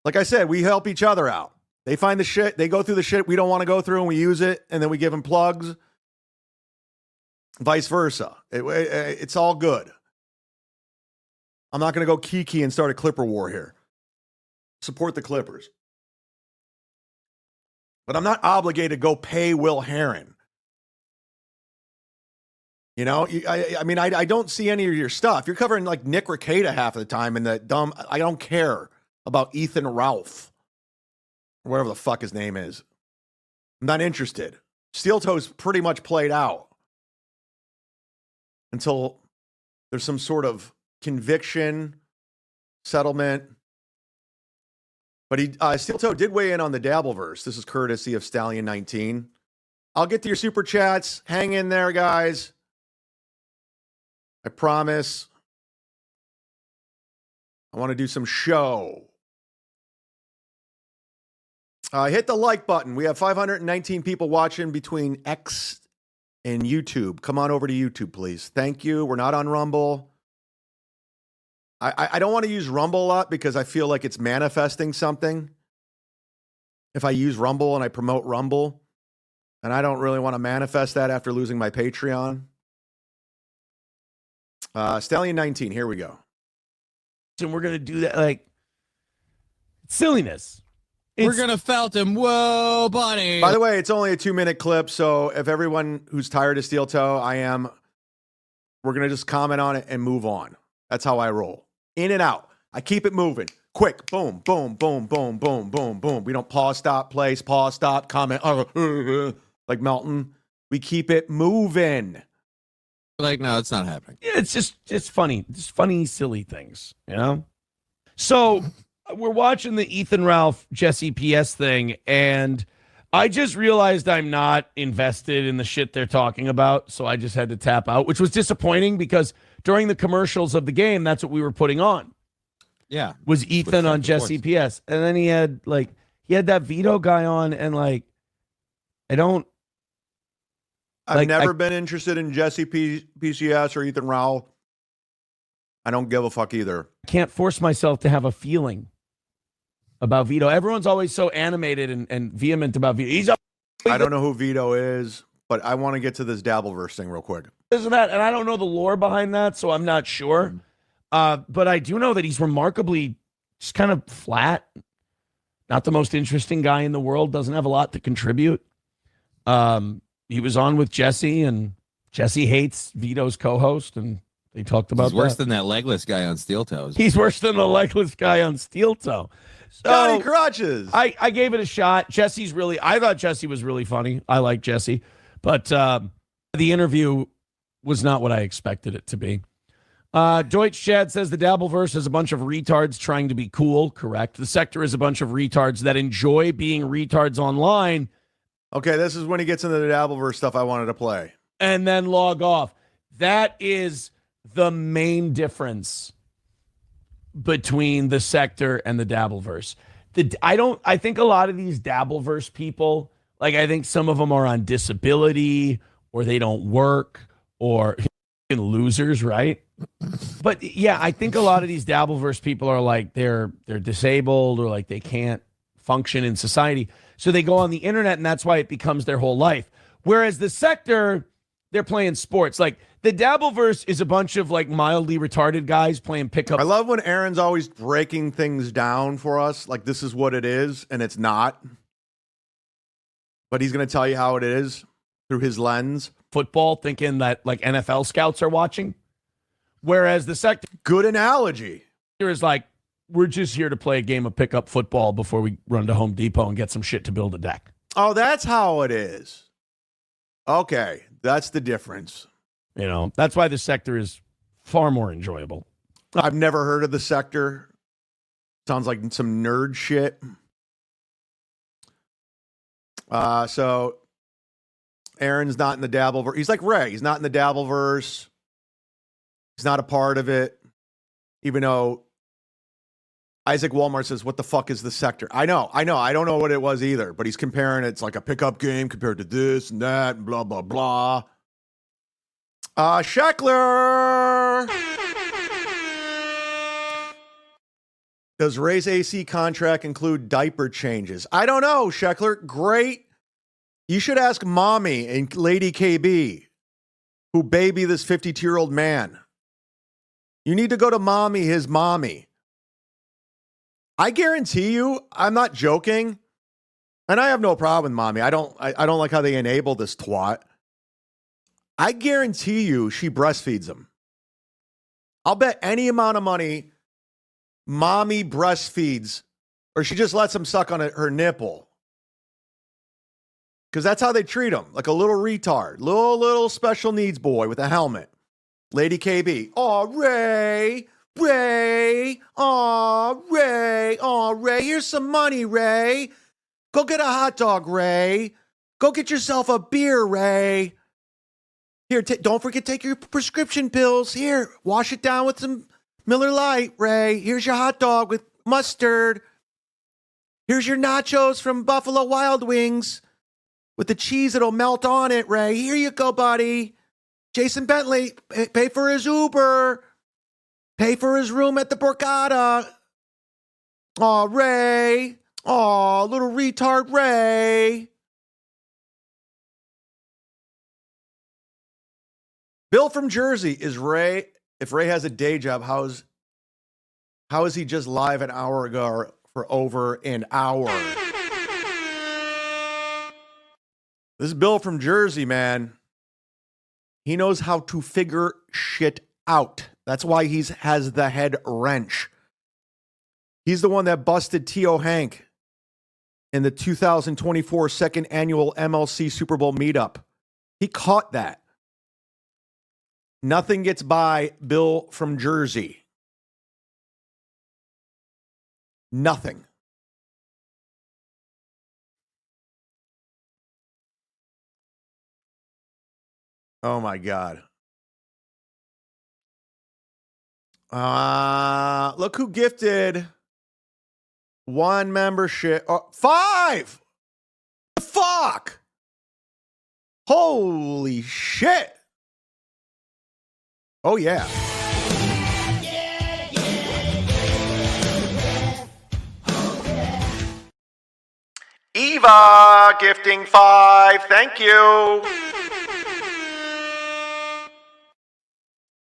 Like I said, we help each other out. They find the shit. They go through the shit we don't want to go through and we use it. And then we give them plugs. Vice versa. It's all good. I'm not going to go kiki and start a Clipper war here. Support the Clippers. But I'm not obligated to go pay Will Heron. You know, I don't see any of your stuff. You're covering like Nick Rekieta half of the time and the dumb. I don't care about Ethan Ralph or whatever the fuck his name is. I'm not interested. Steel Toe's pretty much played out until there's some sort of conviction, settlement. But Steel Toe did weigh in on the Dabbleverse. This is courtesy of Stallion 19. I'll get to your super chats. Hang in there, guys. I promise. I want to do some show. Hit the like button. We have 519 people watching between X and YouTube. Come on over to YouTube, please. Thank you. We're not on Rumble. I don't want to use Rumble a lot because I feel like it's manifesting something. If I use Rumble and I promote Rumble, and I don't really want to manifest that after losing my Patreon. Stallion 19, here we go. And we're going to do that, like, silliness. We're going to felt him. Whoa, buddy. By the way, it's only a 2-minute clip, so if everyone who's tired of Steel Toe, we're going to just comment on it and move on. That's how I roll. In and out. I keep it moving. Quick. Boom, boom, boom, boom, boom, boom, boom. We don't pause, stop, place, pause, stop, comment. Like Melton. We keep it moving. Like, no, it's not happening. Yeah, it's just funny. Just funny, silly things, you know? So we're watching the Ethan Ralph, Jesse PS thing, and I just realized I'm not invested in the shit they're talking about, so I just had to tap out, which was disappointing because during the commercials of the game, that's what we were putting on. Yeah. Was Ethan on Jesse PS. And then he had that Vito guy on, and like, I've never been interested in Jesse PCS or Ethan Rowell. I don't give a fuck either. Can't force myself to have a feeling about Vito. Everyone's always so animated and vehement about Vito. I don't know who Vito is. but I want to get to this Dabbleverse thing real quick. Isn't that? And I don't know the lore behind that, so I'm not sure. But I do know that he's remarkably just kind of flat. Not the most interesting guy in the world. Doesn't have a lot to contribute. He was on with Jesse, and Jesse hates Vito's co-host, and they talked about He's worse than that legless guy on Steel Toes. He's worse than the legless guy on Steel Toe. So Johnny Crutches. I gave it a shot. I thought Jesse was really funny. I like Jesse. But the interview was not what I expected it to be. Deutsch Chad says the Dabbleverse is a bunch of retards trying to be cool. Correct. The sector is a bunch of retards that enjoy being retards online. Okay, this is when he gets into the Dabbleverse stuff I wanted to play. And then log off. That is the main difference between the sector and the Dabbleverse. I think a lot of these Dabbleverse people, like I think some of them are on disability or they don't work or losers, right? But yeah, I think a lot of these Dabbleverse people are like they're disabled or like they can't function in society. So they go on the internet and that's why it becomes their whole life. Whereas the sector, they're playing sports. Like the Dabbleverse is a bunch of like mildly retarded guys playing pickup. I love when Aaron's always breaking things down for us. Like this is what it is and it's not. But he's going to tell you how it is through his lens. Football, thinking that like NFL scouts are watching. Whereas the sector. Good analogy. Is like, we're just here to play a game of pickup football before we run to Home Depot and get some shit to build a deck. Oh, that's how it is. Okay, that's the difference. You know, that's why the sector is far more enjoyable. I've never heard of the sector. Sounds like some nerd shit. So Aaron's not in the Dabbleverse. He's like Ray. He's not in the Dabbleverse. He's not a part of it. Even though Isaac Walmart says, what the fuck is the sector? I know. I don't know what it was either, but he's comparing it's like a pickup game compared to this and that and blah, blah, blah. Sheckler. Does Ray's AC contract include diaper changes? I don't know, Sheckler. Great. You should ask Mommy and Lady KB, who baby this 52-year-old man. You need to go to Mommy, his mommy. I guarantee you, I'm not joking, and I have no problem with Mommy. I don't like how they enable this twat. I guarantee you she breastfeeds him. I'll bet any amount of money Mommy breastfeeds, or she just lets him suck on her nipple. Because that's how they treat him, like a little retard, little special needs boy with a helmet. Lady KB, oh, Ray, oh, Ray, here's some money, Ray. Go get a hot dog, Ray. Go get yourself a beer, Ray. Here, don't forget to take your prescription pills. Here, wash it down with some Miller Lite, Ray. Here's your hot dog with mustard. Here's your nachos from Buffalo Wild Wings with the cheese that'll melt on it, Ray. Here you go, buddy. Jason Bentley, pay for his Uber. Pay for his room at the Borgata. Aw, Ray. Aw, little retard Ray. Bill from Jersey, is Ray, if Ray has a day job, how is he just live an hour ago for over an hour? This is Bill from Jersey, man. He knows how to figure shit out. That's why he has the head wrench. He's the one that busted T.O. Hank in the 2024 second annual MLC Super Bowl meetup. He caught that. Nothing gets by Bill from Jersey. Nothing. Oh my God. Look who gifted one membership. 5! Fuck! Holy shit! Oh yeah. Eva gifting 5. Thank you.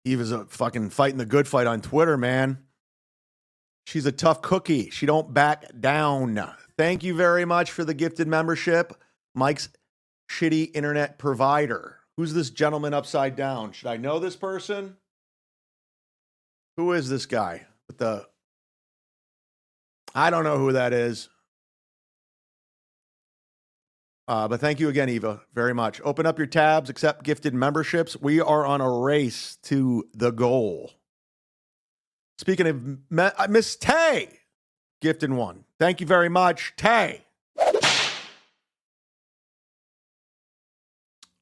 Eva's a fucking fighting the good fight on Twitter, man. She's a tough cookie. She don't back down. Thank you very much for the gifted membership. Mike's shitty internet provider. Who's this gentleman upside down? Should I know this person? Who is this guy with the... I don't know who that is. But thank you again, Eva, very much. Open up your tabs, accept gifted memberships. We are on a race to the goal. Speaking of Miss Tay, gifted one. Thank you very much, Tay.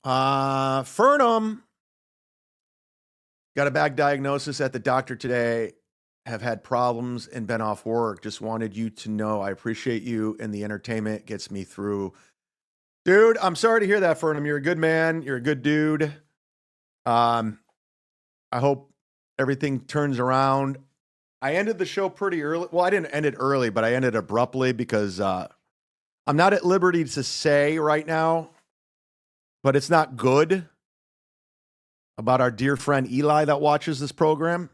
Fernum. Got a bad diagnosis at the doctor today. Have had problems and been off work. Just wanted you to know I appreciate you and the entertainment gets me through. Dude, I'm sorry to hear that, Fernum. You're a good man. You're a good dude. I hope everything turns around. I ended the show pretty early. Well, I didn't end it early, but I ended abruptly because I'm not at liberty to say right now, but it's not good about our dear friend Eli that watches this program.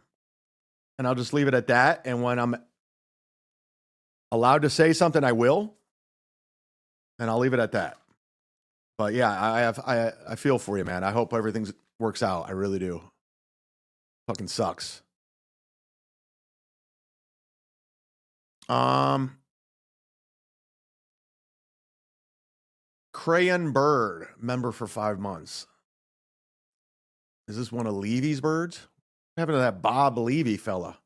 And I'll just leave it at that. And when I'm allowed to say something, I will. And I'll leave it at that. But yeah, I feel for you, man. I hope everything works out. I really do. Fucking sucks. Crayon Bird, member for 5 months. Is this one of Levy's birds? What happened to that Bob Levy fella?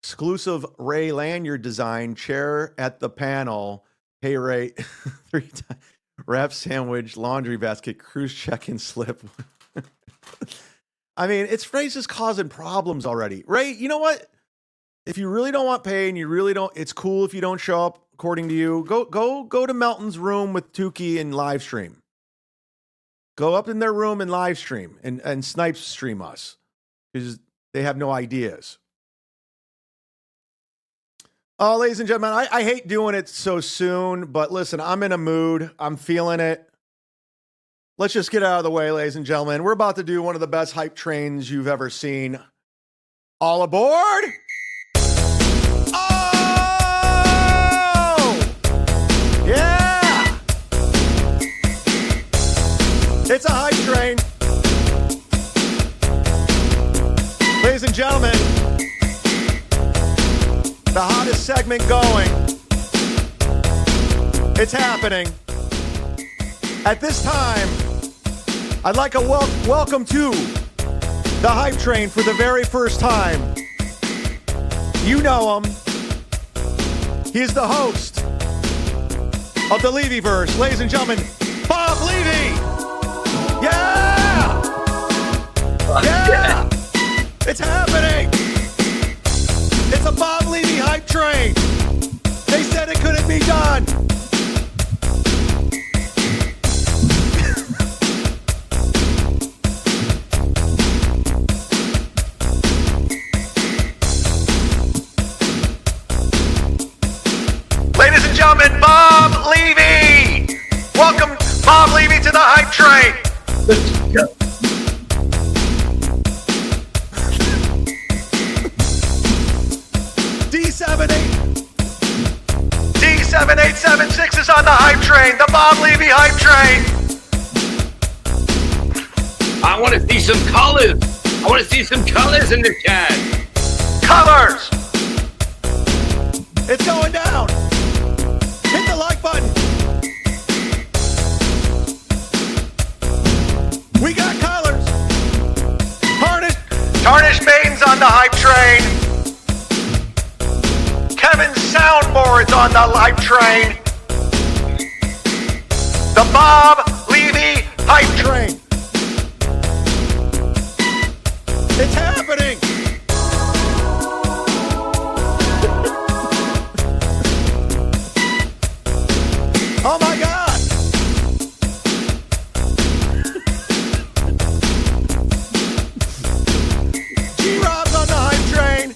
Exclusive Ray Lanyard design, chair at the panel, pay rate 3 times. Wrap sandwich, laundry basket, cruise check-in slip. I mean, Ray's just causing problems already. Ray, you know what? If you really don't want pay and you really don't, it's cool if you don't show up according to you. Go to Melton's room with Tukey and live stream. Go up in their room and live stream and snipe stream us because they have no ideas. Oh, ladies and gentlemen, I hate doing it so soon, but listen, I'm in a mood. I'm feeling it. Let's just get out of the way, ladies and gentlemen. We're about to do one of the best hype trains you've ever seen. All aboard! Oh! Yeah! It's a hype train. Ladies and gentlemen, the hottest segment going. It's happening. At this time, I'd like a welcome to the hype train for the very first time. You know him. He's the host of the Levyverse. Ladies and gentlemen, Bob Levy! Yeah! Yeah! It's happening! It's a Bob Levy hype train. They said it couldn't be done. Ladies and gentlemen, Bob Levy. Welcome, Bob Levy, to the hype train. Let's go. D7876 is on the hype train, the Bob Levy hype train. I want to see some colors. I want to see some colors in the chat. Colors. It's going down. Hit the like button. We got colors. Tarnished Maiden's on the hype train. Kevin's soundboard's on the hype train. The Bob Levy hype train. It's happening. Oh my God. G-Rob's on the hype train.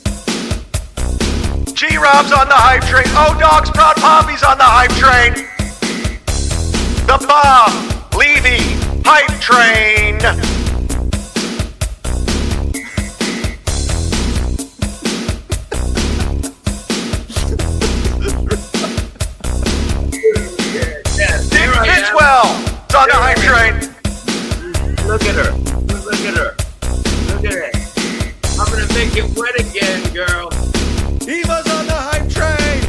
G-Rob's on the hype train. Oh, Dog's Proud Poppy's on the hype train. The Bob Levy hype train. make it wet again, girl. Eva's on the hype train.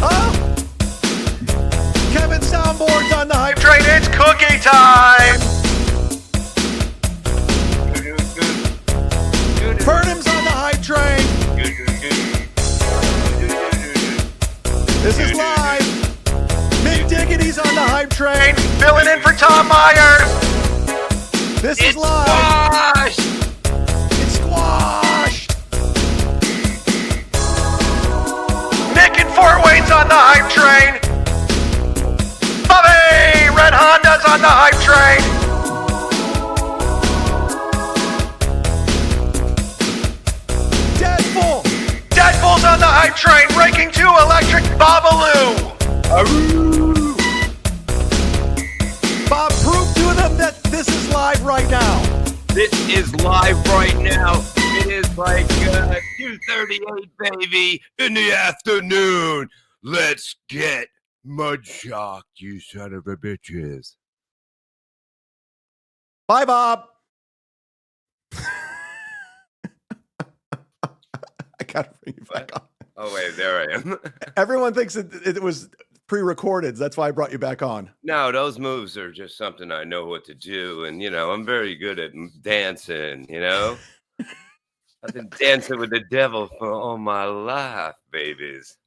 Oh! Kevin Soundboard's on the hype train. It's cookie time. Burnham's on the hype train. This is live. Mick Diggity's on the hype train. Filling in for Tom Myers. This is live. Squash! It's squashed. Nick in Fort Wayne's on the hype train. Bobby Red Honda's on the hype train. Deadpool's on the hype train. Breaking 2 Electric Babaloo. Bob, prove to them that this is live right now. This is live right now. It is like 2:38, baby, in the afternoon. Let's get mud shocked, you son of a bitches. Bye, Bob. I gotta bring you back on. Oh, wait, there I am. Everyone thinks it was pre-recorded. That's why I brought you back on. No, those moves are just something I know what to do. And, I'm very good at dancing, I've been dancing with the devil for all my life, babies.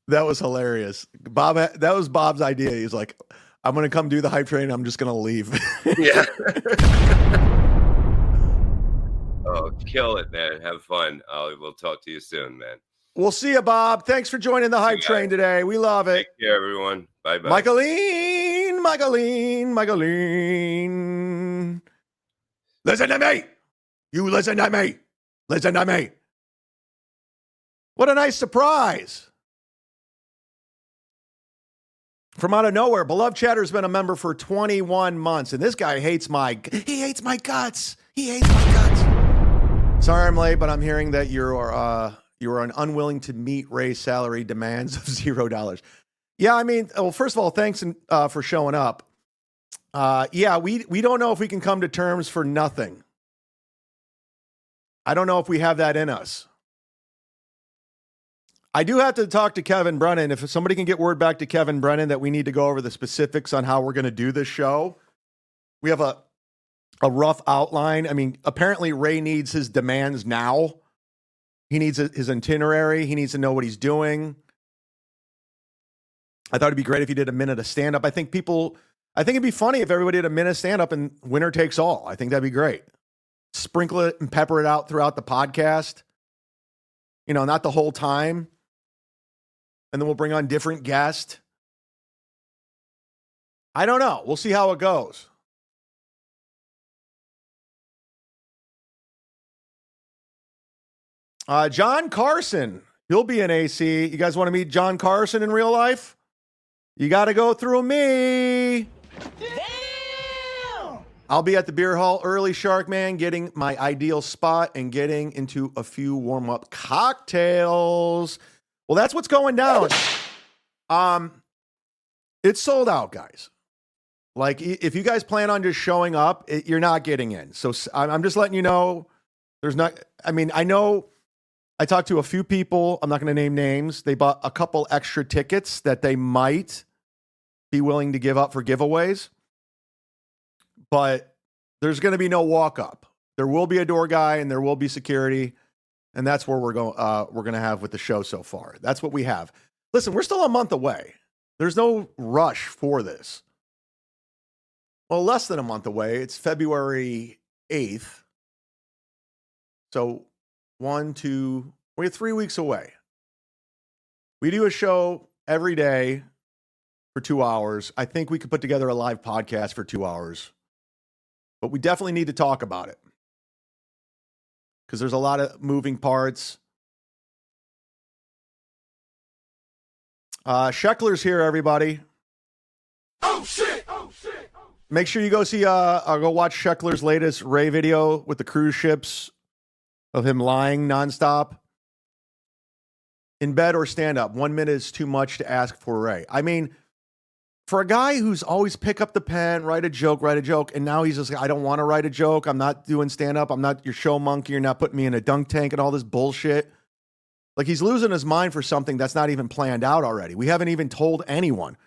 That was hilarious. Bob, that was Bob's idea. He's like, I'm going to come do the hype train. I'm just going to leave. Yeah. Oh, kill it, man. Have fun. We'll talk to you soon, man. We'll see you, Bob. Thanks for joining the hype train today. We love it. Take care, everyone. Bye-bye. Michaeline. Listen to me. You listen to me. Listen to me. What a nice surprise. From out of nowhere, Beloved Chatter's been a member for 21 months, and this guy hates my guts. He hates my guts. Sorry I'm late, but I'm hearing that you are unwilling to meet Ray's salary demands of $0. Yeah, I mean, well, first of all, thanks for showing up. Yeah, we don't know if we can come to terms for nothing. I don't know if we have that in us. I do have to talk to Kevin Brennan. If somebody can get word back to Kevin Brennan that we need to go over the specifics on how we're going to do this show. We have a rough outline. I mean, apparently Ray needs his demands now. He needs his itinerary. He needs to know what he's doing. I thought it'd be great if he did a minute of stand-up. I think it'd be funny if everybody did a minute of stand-up and winner takes all. I think that'd be great. Sprinkle it and pepper it out throughout the podcast. Not the whole time. And then we'll bring on different guests. I don't know. We'll see how it goes. John Carson. He'll be in AC. You guys want to meet John Carson in real life? You got to go through me. Damn! I'll be at the beer hall early, Sharkman, getting my ideal spot and getting into a few warm-up cocktails. Well, that's what's going down. It's sold out, guys. Like, if you guys plan on just showing up, you're not getting in. So I'm just letting you know there's not, I know I talked to a few people. I'm not going to name names. They bought a couple extra tickets that they might be willing to give up for giveaways. But there's going to be no walk up. There will be a door guy and there will be security. And that's where we're going to have with the show so far. That's what we have. Listen, we're still a month away. There's no rush for this. Well, less than a month away. It's February 8th. So we're 3 weeks away. We do a show every day for 2 hours. I think we could put together a live podcast for 2 hours. But we definitely need to talk about it. Because there's a lot of moving parts. Sheckler's here, everybody. Oh, shit! Make sure you go go watch Sheckler's latest Ray video with the cruise ships of him lying nonstop. In bed or stand up. 1 minute is too much to ask for Ray. I mean, for a guy who's always pick up the pen, write a joke, and now he's just like, I don't want to write a joke. I'm not doing stand-up. I'm not your show monkey. You're not putting me in a dunk tank and all this bullshit. Like, he's losing his mind for something that's not even planned out already. We haven't even told anyone.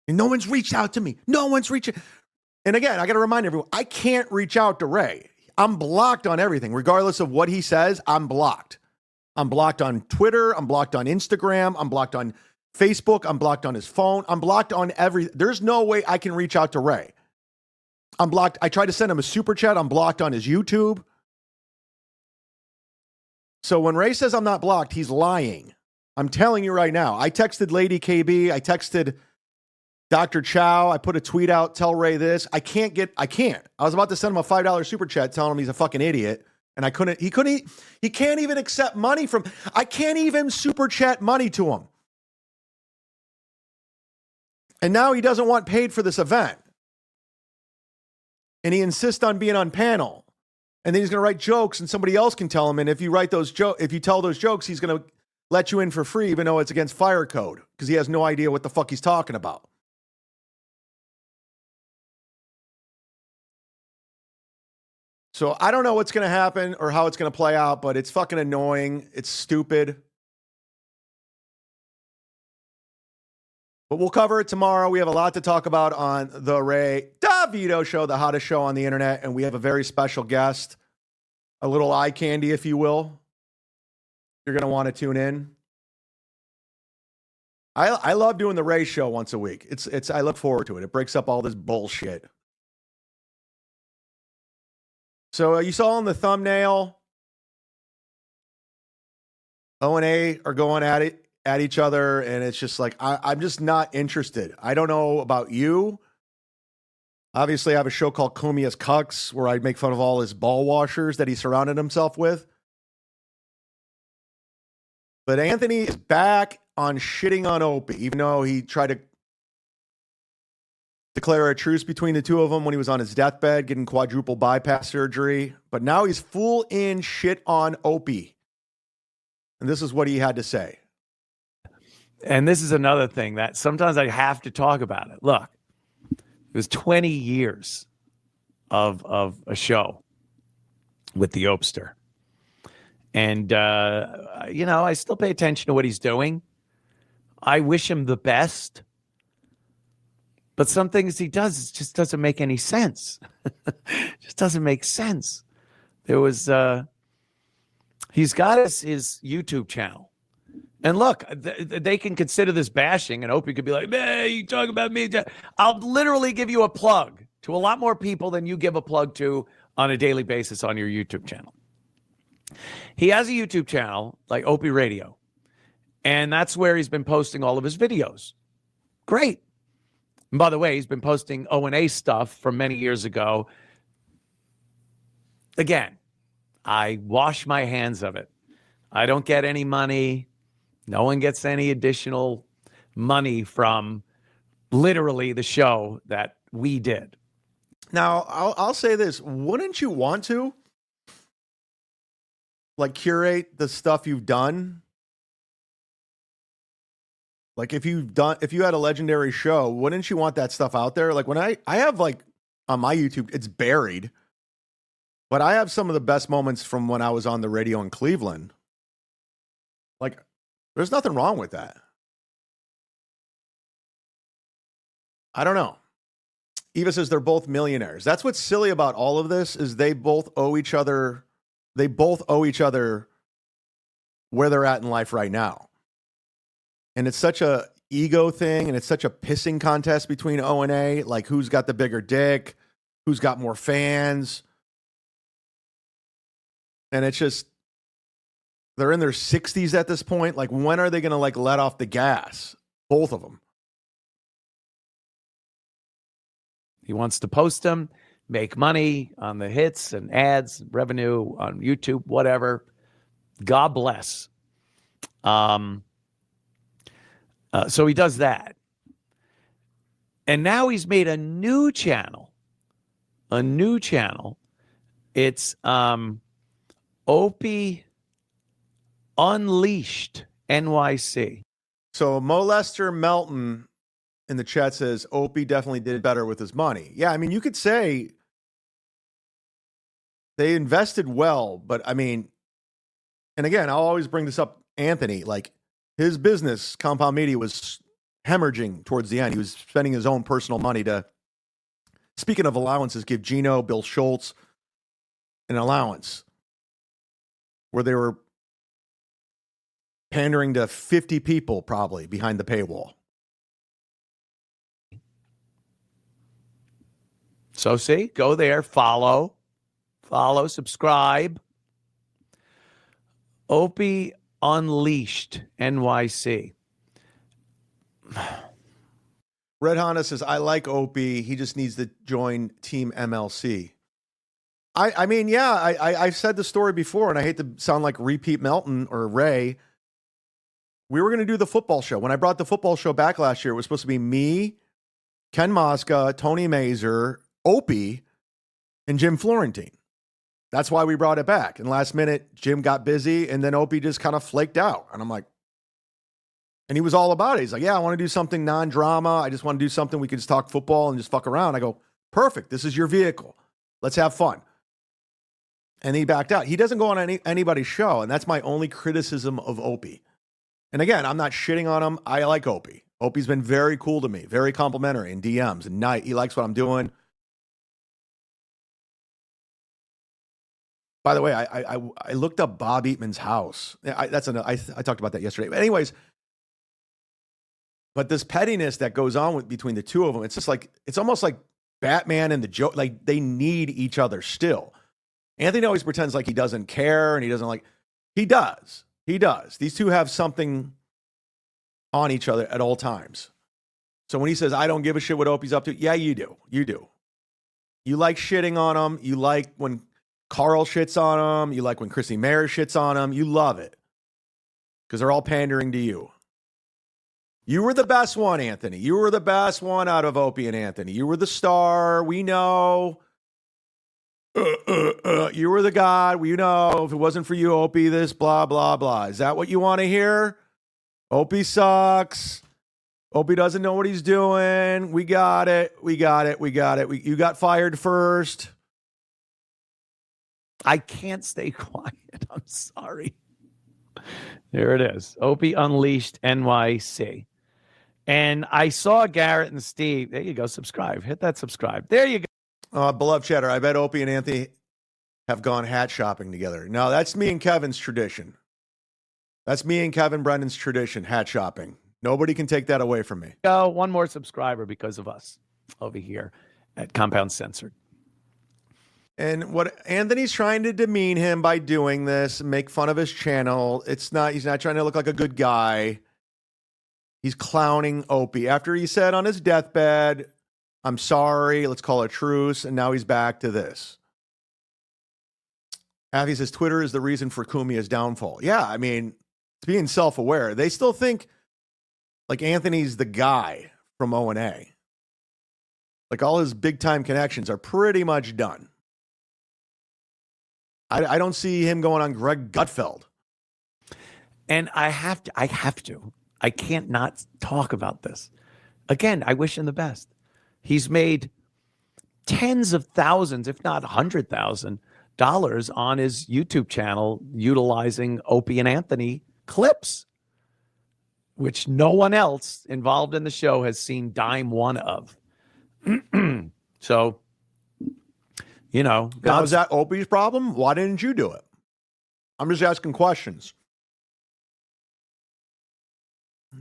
And no one's reached out to me. No one's reaching. And again, I got to remind everyone, I can't reach out to Ray. I'm blocked on everything. Regardless of what he says, I'm blocked. I'm blocked on Twitter. I'm blocked on Instagram. I'm blocked on Facebook. I'm blocked on his phone. I'm blocked on there's no way I can reach out to Ray. I'm blocked. I tried to send him a super chat. I'm blocked on his YouTube. So when Ray says I'm not blocked, he's lying. I'm telling you right now. I texted Lady KB. I texted Dr. Chow. I put a tweet out, tell Ray this. I can't. I was about to send him a $5 super chat telling him he's a fucking idiot. And he can't even accept money from, I can't even super chat money to him. And now he doesn't want paid for this event. And he insists on being on panel. And then he's going to write jokes and somebody else can tell him. And if you tell those jokes, he's going to let you in for free, even though it's against fire code, because he has no idea what the fuck he's talking about. So I don't know what's going to happen or how it's going to play out, but it's fucking annoying. It's stupid. But we'll cover it tomorrow. We have a lot to talk about on the Ray DeVito Show, the hottest show on the internet. And we have a very special guest, a little eye candy, if you will. You're going to want to tune in. I love doing the Ray Show once a week. I look forward to it. It breaks up all this bullshit. So you saw on the thumbnail, O and A are going at each other, and it's just like, I'm just not interested. I don't know about you. Obviously, I have a show called Cumia'S Cucks where I make fun of all his ball washers that he surrounded himself with. But Anthony is back on shitting on Opie, even though he tried to declare a truce between the two of them when he was on his deathbed getting quadruple bypass surgery. But now he's full in shit on Opie. And this is what he had to say. And this is another thing that sometimes I have to talk about it. Look, it was 20 years of a show with the Opester. And, I still pay attention to what he's doing. I wish him the best. But some things he does just doesn't make any sense. Just doesn't make sense. There was, he's got his YouTube channel. And look, they can consider this bashing, and Opie could be like, man, you talk about me. I'll literally give you a plug to a lot more people than you give a plug to on a daily basis on your YouTube channel. He has a YouTube channel like Opie Radio, and that's where he's been posting all of his videos. Great. And by the way, he's been posting O&A stuff from many years ago. Again, I wash my hands of it. I don't get any money. No one gets any additional money from literally the show that we did. Now, I'll say this. Wouldn't you want to curate the stuff you've done? Like if you had a legendary show, wouldn't you want that stuff out there? Like when I have on my YouTube, it's buried, but I have some of the best moments from when I was on the radio in Cleveland. Like there's nothing wrong with that. I don't know. Eva says they're both millionaires. That's what's silly about all of this is they both owe each other where they're at in life right now. And it's such a ego thing, and it's such a pissing contest between O and A, like who's got the bigger dick, who's got more fans. And it's just, they're in their 60s at this point. Like, when are they going to let off the gas? Both of them. He wants to post them, make money on the hits and ads, revenue on YouTube, whatever. God bless. So he does that. And now he's made a new channel. It's Opie Unleashed NYC. So Molester Melton in the chat says Opie definitely did better with his money. Yeah, I mean, you could say they invested well, but I mean, and again, I'll always bring this up, Anthony, like his business, Compound Media, was hemorrhaging towards the end. He was spending his own personal money to, speaking of allowances, give Gino, Bill Schultz an allowance where they were pandering to 50 people probably behind the paywall. So see, go there, follow, subscribe. Opie Unleashed NYC. Red Honda says, I like Opie. He just needs to join Team MLC. I mean, yeah, I've said the story before, and I hate to sound like repeat Melton or Ray. We were going to do the football show. When I brought the football show back last year, it was supposed to be me, Ken Mosca, Tony Mazer, Opie, and Jim Florentine. That's why we brought it back. And last minute, Jim got busy, and then Opie just kind of flaked out. And I'm like, and he was all about it. He's like, yeah, I want to do something non-drama. I just want to do something we can just talk football and just fuck around. I go, perfect. This is your vehicle. Let's have fun. And he backed out. He doesn't go on anybody's show, and that's my only criticism of Opie. And again, I'm not shitting on him. I like Opie. Opie's been very cool to me, very complimentary in DMs, and he likes what I'm doing. By the way, I looked up Bob Eatman's house. I talked about that yesterday. But anyways, but this pettiness that goes on between the two of them, it's just like, it's almost like Batman and the Joker. Like, they need each other still. Anthony always pretends like he doesn't care and he doesn't like. He does. He does. These two have something on each other at all times. So when he says, I don't give a shit what Opie's up to, yeah, you do. You do. You like shitting on him. You like when Carl shits on him. You like when Chrissy Mayer shits on him. You love it because they're all pandering to you. You were the best one, Anthony. You were the best one out of Opie and Anthony. You were the star. We know. You were the god. We know. If it wasn't for you, Opie, this, blah, blah, blah. Is that what you want to hear? Opie sucks. Opie doesn't know what he's doing. We got it. We got it. We got it. You got fired first. I can't stay quiet. I'm sorry. There it is. Opie Unleashed NYC. And I saw Garrett and Steve. There you go. Subscribe. Hit that subscribe. There you go. Beloved chatter, I bet Opie and Anthony have gone hat shopping together. No, that's me and Kevin's tradition. That's me and Kevin Brennan's tradition, hat shopping. Nobody can take that away from me. Go. One more subscriber because of us over here at Compound Censored. And what Anthony's trying to demean him by doing this, make fun of his channel. He's not trying to look like a good guy. He's clowning Opie. After he said on his deathbed, I'm sorry, let's call a truce. And now he's back to this. Avi says, Twitter is the reason for Cumia'S downfall. Yeah, I mean, it's being self-aware. They still think like Anthony's the guy from O&A. Like all his big-time connections are pretty much done. I don't see him going on Greg Gutfeld. And I have to. I can't not talk about this. Again, I wish him the best. He's made tens of thousands, if not $100,000 on his YouTube channel utilizing Opie and Anthony clips, which no one else involved in the show has seen dime one of. So, you know. Now, is that Opie's problem? Why didn't you do it? I'm just asking questions.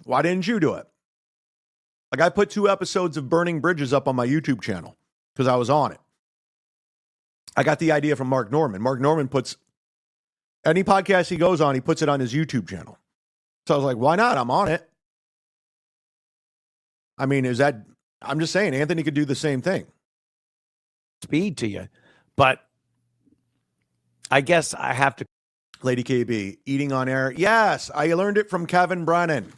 Why didn't you do it? Like, I put 2 episodes of Burning Bridges up on my YouTube channel because I was on it. I got the idea from Mark Norman. Mark Norman puts any podcast he goes on, he puts it on his YouTube channel. So I was like, why not? I'm on it. I mean, I'm just saying, Anthony could do the same thing. Speed to you. But I guess I have to. Lady KB, eating on air. Yes, I learned it from Kevin Brennan.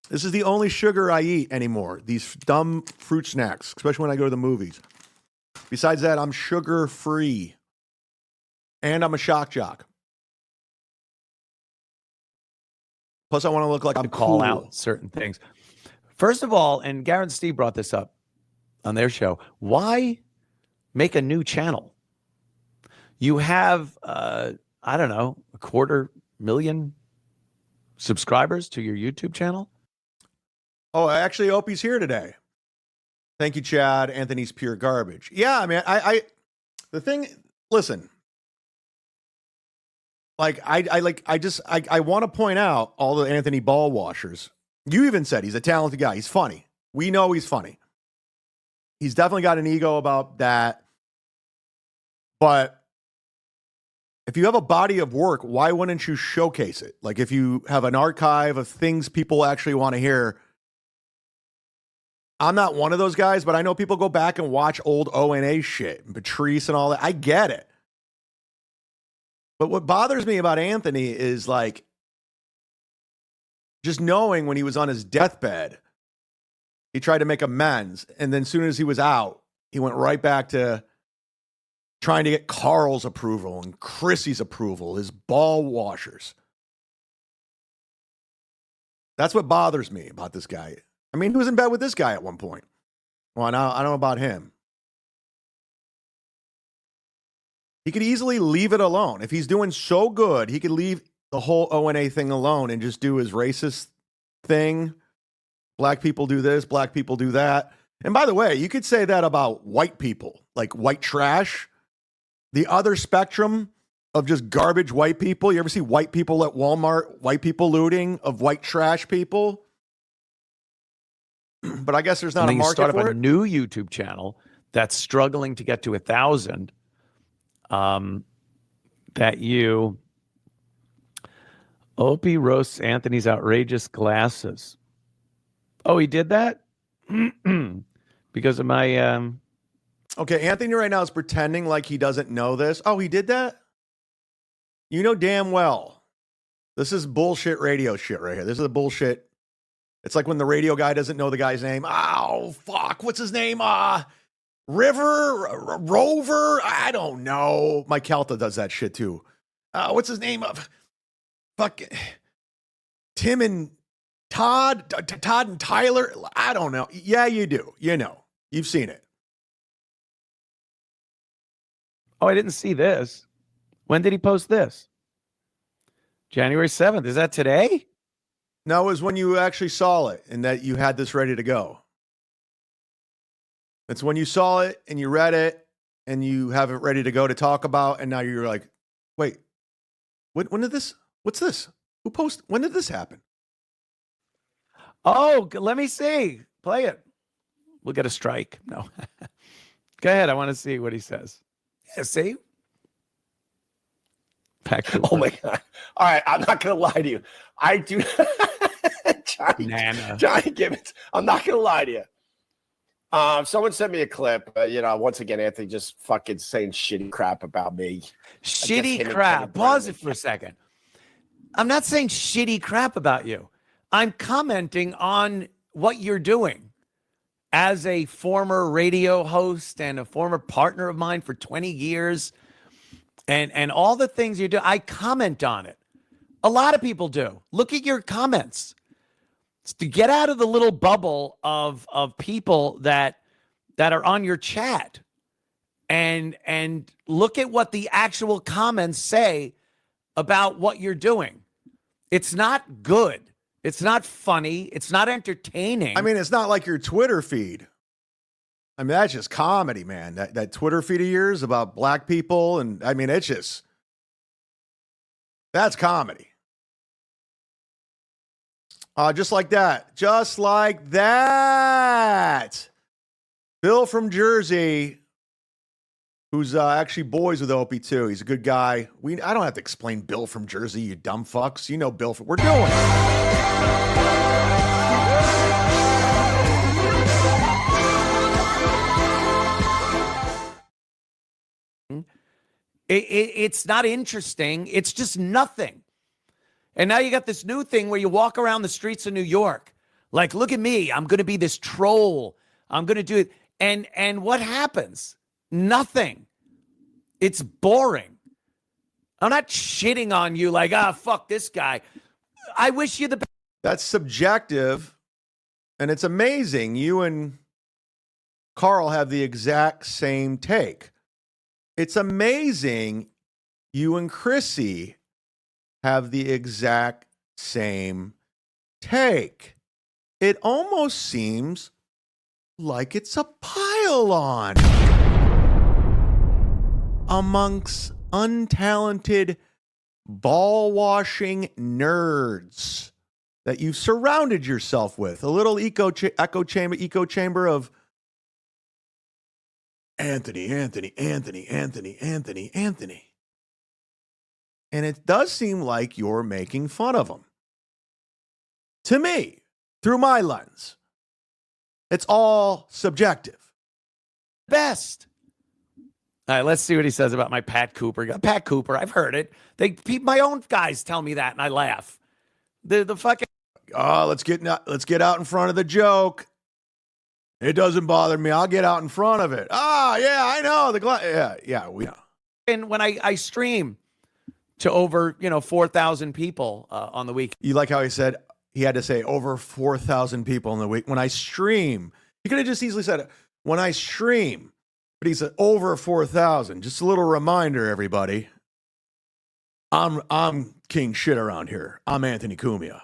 This is the only sugar I eat anymore. These dumb fruit snacks, especially when I go to the movies. Besides that, I'm sugar-free. And I'm a shock jock. Plus, I want to look like I'm to call cool. out certain things. First of all, and Garrett and Steve brought this up on their show, why make a new channel? You have, I don't know, 250,000 subscribers to your YouTube channel. Oh, actually, Opie's here today. Thank you, Chad. Anthony's pure garbage. Yeah, I mean, the thing, listen, like, I want to point out all the Anthony ball washers. You even said he's a talented guy. He's funny. We know he's funny. He's definitely got an ego about that. But if you have a body of work, why wouldn't you showcase it? Like, if you have an archive of things people actually want to hear. I'm not one of those guys, but I know people go back and watch old O&A shit, and Patrice and all that. I get it. But what bothers me about Anthony is, like, just knowing when he was on his deathbed, he tried to make amends. And then as soon as he was out, he went right back to trying to get Carl's approval and Chrissy's approval, his ball washers. That's what bothers me about this guy. I mean, he was in bed with this guy at one point. Well, now I don't know about him. He could easily leave it alone. If he's doing so good, he could leave the whole O&A thing alone and just do his racist thing. Black people do this, black people do that. And by the way, you could say that about white people, like white trash. The other spectrum of just garbage white people. You ever see white people at Walmart, white people looting of white trash people? But I guess there's not a market start for up it. a new YouTube channel that's struggling to get to 1,000. That you, Opie roasts Anthony's outrageous glasses. Oh, he did that because of my. Okay, Anthony right now is pretending like he doesn't know this. Oh, he did that? You know damn well. This is bullshit radio shit right here. This is a bullshit. It's like when the radio guy doesn't know the guy's name. Oh, fuck. What's his name? Rover? I don't know. Mike Calta does that shit too. What's his name? Fuck. Tim and Todd? Todd and Tyler? I don't know. Yeah, you do. You know. You've seen it. Oh, I didn't see this. When did he post this? January 7th. Is that today? No, it was when you actually saw it and that you had this ready to go. It's when you saw it and you read it and you have it ready to go to talk about. And now you're like, wait, when did this? What's this? Who posted? When did this happen? Oh, let me see. Play it. We'll get a strike. No. Go ahead. I want to see what he says. Yeah, see? Oh my God. All right. I'm not going to lie to you. I do. Johnny Gibbons. I'm not going to lie to you. Someone sent me a clip. Once again, Anthony just fucking saying shitty crap about me. Shitty crap. Pause it for a second. I'm not saying shitty crap about you. I'm commenting on what you're doing as a former radio host and a former partner of mine for 20 years and all the things you do. I comment on it. A lot of people do. Look at your comments. It's to get out of the little bubble of people that are on your chat and look at what the actual comments say about what you're doing. It's not good. It's not funny. It's not entertaining. I mean, it's not like your Twitter feed. I mean, that's just comedy, man. That Twitter feed of yours about black people. And I mean, that's comedy. Just like that. Just like that. Bill from Jersey, who's actually boys with Opie too. He's a good guy. I don't have to explain Bill from Jersey, you dumb fucks. You know Bill. We're doing it. It's not interesting. It's just nothing. And now you got this new thing where you walk around the streets of New York. Like, look at me. I'm going to be this troll. I'm going to do it. And what happens? Nothing. It's boring. I'm not shitting on you like, fuck this guy. I wish you the best. That's subjective, and it's amazing. You and Carl have the exact same take. It's amazing you and Chrissy have the exact same take. It almost seems like it's a pile-on amongst untalented ball-washing nerds that you've surrounded yourself with. A little echo chamber of Anthony. And it does seem like you're making fun of him. To me, through my lens, it's all subjective. Best. All right, let's see what he says about my Pat Cooper. Pat Cooper, I've heard it. My own guys tell me that, and I laugh. The fucking. Oh, let's get out in front of the joke. It doesn't bother me. I'll get out in front of it. Yeah, I know yeah, we know. And when I stream to over 4,000 people on the week. You like how he said he had to say over 4,000 people in the week. When I stream, he could have just easily said it. When I stream, but he said over 4,000. Just a little reminder, everybody. I'm king shit around here. I'm Anthony Cumia,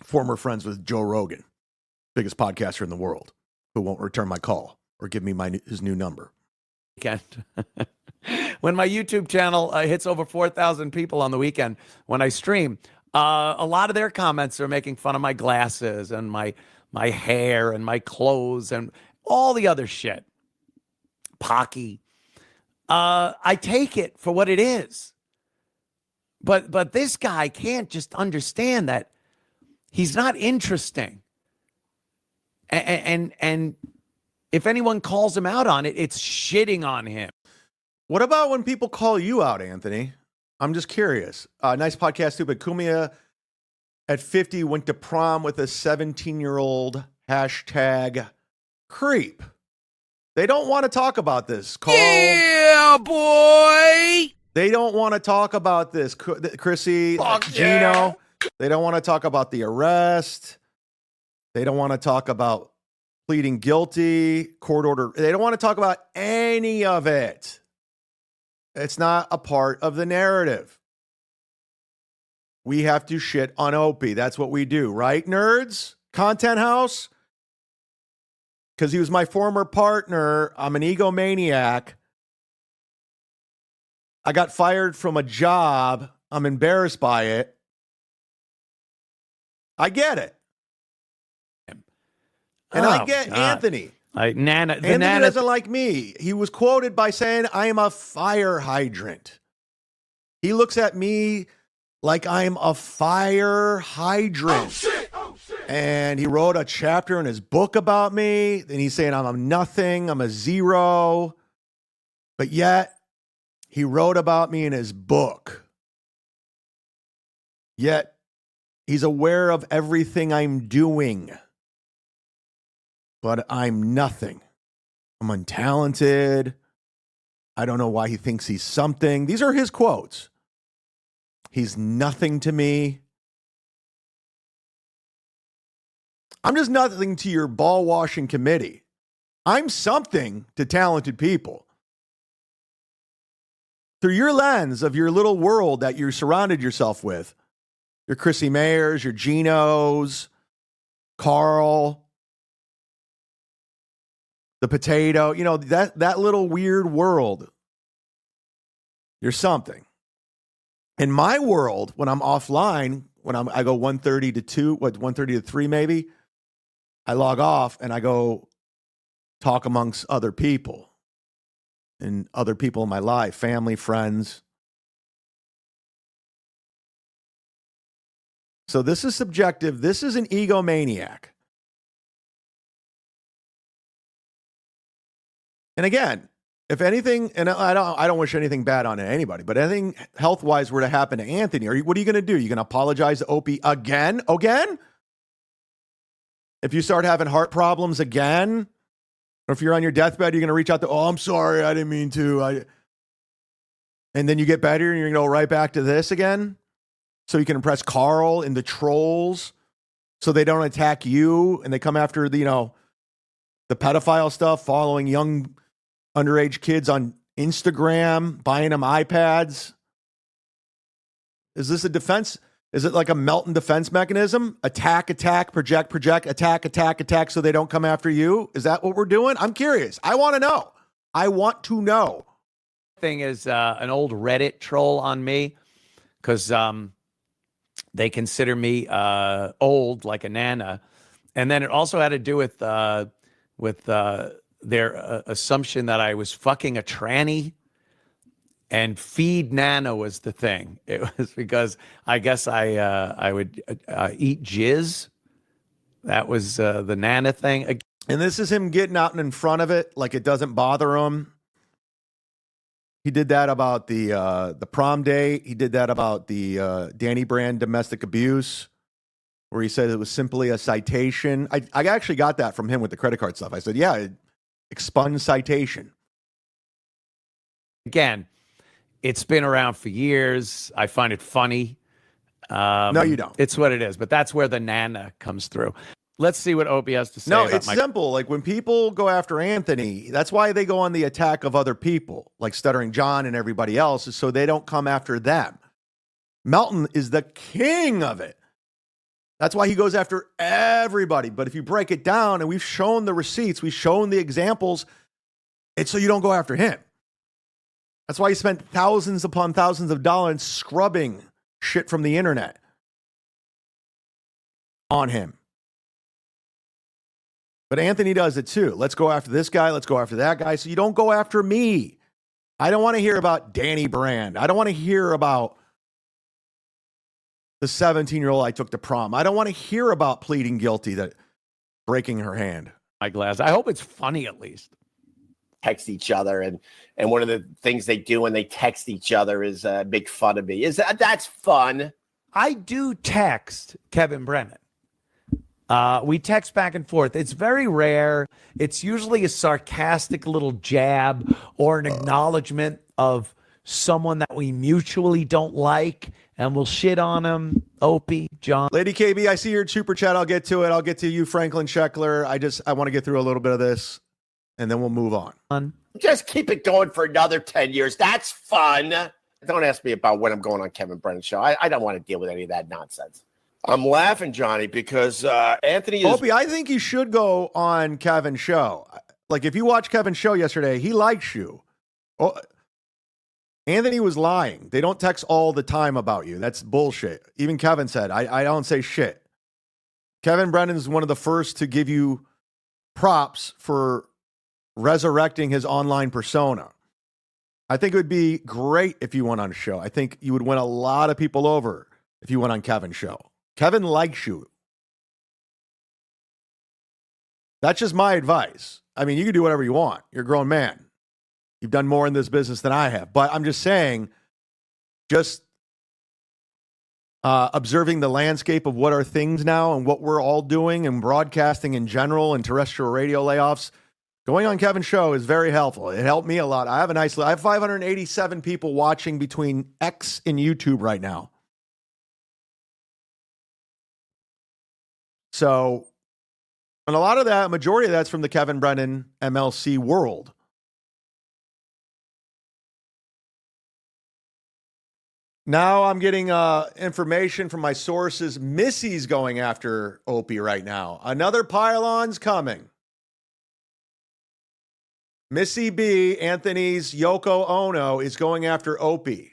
former friends with Joe Rogan, biggest podcaster in the world, who won't return my call or give me his new number. When my YouTube channel hits over 4,000 people on the weekend, when I stream, a lot of their comments are making fun of my glasses and my hair and my clothes and all the other shit. Pocky. I take it for what it is. But this guy can't just understand that he's not interesting. And if anyone calls him out on it, it's shitting on him. What about when people call you out, Anthony? I'm just curious. Nice podcast, stupid. Cumia at 50 went to prom with a 17-year-old hashtag creep. They don't want to talk about this, Carl. Yeah, boy. They don't want to talk about this, Chrissy, Fuck Gino. yeah. They don't want to talk about the arrest. They don't want to talk about pleading guilty, court order. They don't want to talk about any of it. It's not a part of the narrative. We have to shit on Opie. That's what we do, right, nerds? Content House? Because he was my former partner. I'm an egomaniac. I got fired from a job. I'm embarrassed by it. I get it. And I get God. Anthony. Anthony Doesn't like me. He was quoted by saying, I am a fire hydrant. He looks at me like I'm a fire hydrant. Oh, shit. And he wrote a chapter in his book about me. And he's saying I'm a nothing. I'm a zero. But yet, he wrote about me in his book. Yet, he's aware of everything I'm doing. But I'm nothing. I'm untalented. I don't know why he thinks he's something. These are his quotes. He's nothing to me. I'm just nothing to your ball washing committee. I'm something to talented people. Through your lens of your little world that you surrounded yourself with, your Chrissy Mayers, your Ginos, Carl, the potato, that little weird world. You're something. In my world, when I'm offline, I go 1:30 to 2, 1:30 to 3 maybe, I log off and I go talk amongst other people and other people in my life, family, friends. So this is subjective. This is an egomaniac. And again, if anything, and I don't wish anything bad on anybody, but anything health-wise were to happen to Anthony, what are you going to do? You going to apologize to Opie again? If you start having heart problems again, or if you're on your deathbed, you're going to reach out to, I'm sorry, I didn't mean to. And then you get better and you're going to go right back to this again? so you can impress Carl and the trolls so they don't attack you and they come after the, the pedophile stuff, following young underage kids on Instagram, buying them iPads. Is this a defense? Is it like a Melton defense mechanism? Attack, project, attack, so they don't come after you? Is that what we're doing? I'm curious. I want to know. I want to know. Thing is an old Reddit troll on me because they consider me old, like a nana. And then it also had to do with their assumption that I was fucking a tranny. And feed Nana was the thing. It was because I guess I would eat jizz. That was the Nana thing. And this is him getting out in front of it like it doesn't bother him. He did that about the prom date. He did that about the Danny Brand domestic abuse, where he said it was simply a citation. I actually got that from him with the credit card stuff. I said, yeah, expunged citation. Again, it's been around for years. I find it funny. No, you don't. It's what it is. But that's where the Nana comes through. Let's see what Opie has to say. No, it's simple. Like when people go after Anthony, that's why they go on the attack of other people, like Stuttering John and everybody else, is so they don't come after them. Melton is the king of it. That's why he goes after everybody. But if you break it down, and we've shown the receipts, we've shown the examples, it's so you don't go after him. That's why he spent thousands upon thousands of dollars scrubbing shit from the internet on him. But Anthony does it too. Let's go after this guy. Let's go after that guy. So you don't go after me. I don't want to hear about Danny Brand. I don't want to hear about the 17-year-old I took to prom. I don't want to hear about pleading guilty, that breaking her hand. My glass. I hope it's funny at least. Text each other, and one of the things they do when they text each other is make fun of me. That's fun? I do text Kevin Brennan. We text back and forth. It's very rare. It's usually a sarcastic little jab or an acknowledgement of someone that we mutually don't like, and we'll shit on him. Opie, John. Lady KB, I see your super chat. I'll get to it. I'll get to you, Franklin Scheckler. I want to get through a little bit of this, and then we'll move on. Just keep it going for another 10 years. That's fun. Don't ask me about when I'm going on Kevin Brennan's show. I don't want to deal with any of that nonsense. I'm laughing, Johnny, because Anthony is... Opie, I think you should go on Kevin's show. Like, if you watched Kevin's show yesterday, he likes you. Oh, Anthony was lying. They don't text all the time about you. That's bullshit. Even Kevin said, I don't say shit. Kevin Brennan is one of the first to give you props for resurrecting his online persona. I think it would be great if you went on a show. I think you would win a lot of people over if you went on Kevin's show. Kevin likes you. That's just my advice. I mean, you can do whatever you want. You're a grown man. You've done more in this business than I have. But I'm just saying, just observing the landscape of what are things now and what we're all doing and broadcasting in general and terrestrial radio layoffs, going on Kevin's show is very helpful. It helped me a lot. I have 587 people watching between X and YouTube right now. So, and a lot of that, majority of that's from the Kevin Brennan MLC world. Now I'm getting information from my sources. Missy's going after Opie right now. Another pylon's coming. Missy B, Anthony's Yoko Ono, is going after Opie.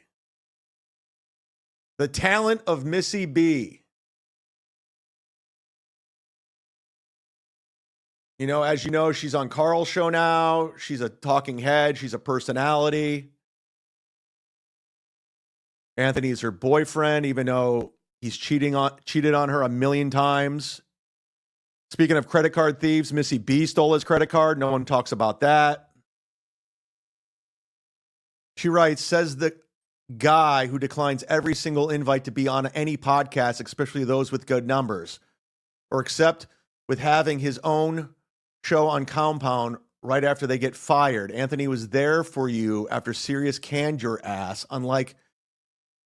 The talent of Missy B. You know, as you know, she's on Carl's show now. She's a talking head. She's a personality. Anthony's her boyfriend, even though he's cheated on her a million times. Speaking of credit card thieves, Missy B stole his credit card. No one talks about that. She writes, says the guy who declines every single invite to be on any podcast, especially those with good numbers, or except with having his own show on Compound right after they get fired. Anthony was there for you after Sirius canned your ass, unlike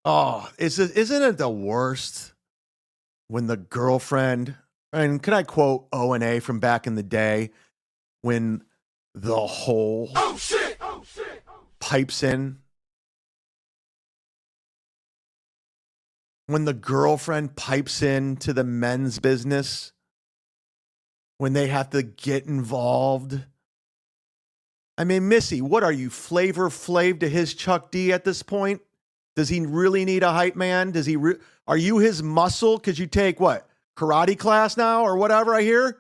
Oh, isn't it the worst when the girlfriend, and can I quote O&A from back in the day, when the whole pipes in? When the girlfriend pipes in to the men's business, when they have to get involved. I mean, Missy, what are you, Flavor Flav to his Chuck D at this point? Does he really need a hype man? Does he? Are you his muscle? Because you take what, karate class now or whatever? I hear.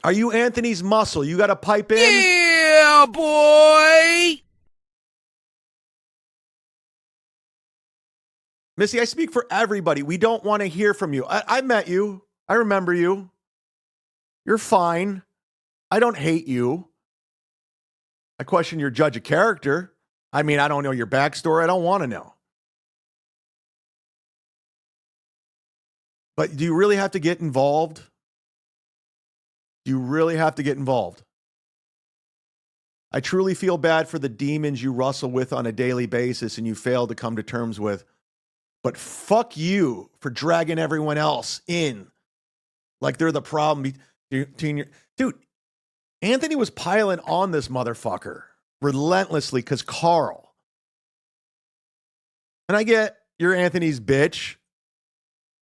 Are you Anthony's muscle? You got to pipe in. Yeah, boy. Missy, I speak for everybody. We don't want to hear from you. I met you. I remember you. You're fine. I don't hate you. I question your judge of character. I mean, I don't know your backstory. I don't want to know. But do you really have to get involved? Do you really have to get involved? I truly feel bad for the demons you wrestle with on a daily basis and you fail to come to terms with. But fuck you for dragging everyone else in like they're the problem. Dude, Anthony was piling on this motherfucker relentlessly because Carl. And I get you're Anthony's bitch.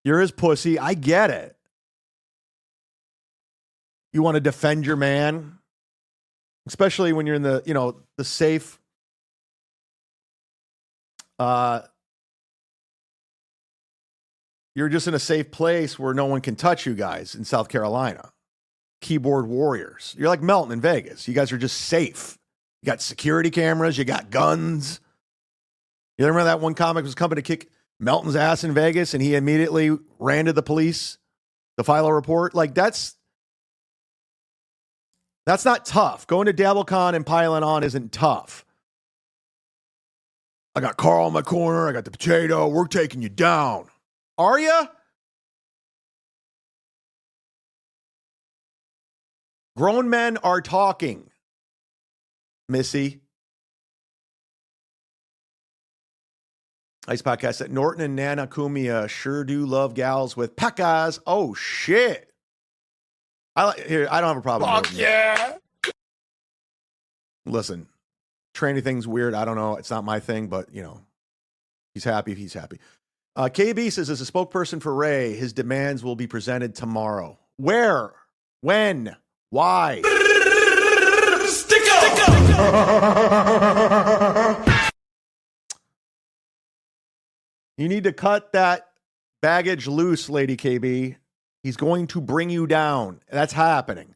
You're his pussy. I get it. You want to defend your man, especially when you're in the, the safe, you're just in a safe place where no one can touch you guys in South Carolina. Keyboard warriors. You're like Melton in Vegas. You guys are just safe. You got security cameras. You got guns. You remember that one comic was coming to kick Melton's ass in Vegas and he immediately ran to the police to file a report? Like, that's not tough. Going to DabbleCon and piling on isn't tough. I got Carl in my corner. I got the potato. We're taking you down. Are you? Grown men are talking, Missy. Ice Podcast that Norton and Nana Cumia'S sure do love gals with pecas. Oh, shit. I don't have a problem. Fuck yeah. Listen, tranny thing's weird. I don't know. It's not my thing, but, he's happy if he's happy. KB says, as a spokesperson for Ray, his demands will be presented tomorrow. Where? When? Why? Stick up. You need to cut that baggage loose, Lady KB. He's going to bring you down. That's happening.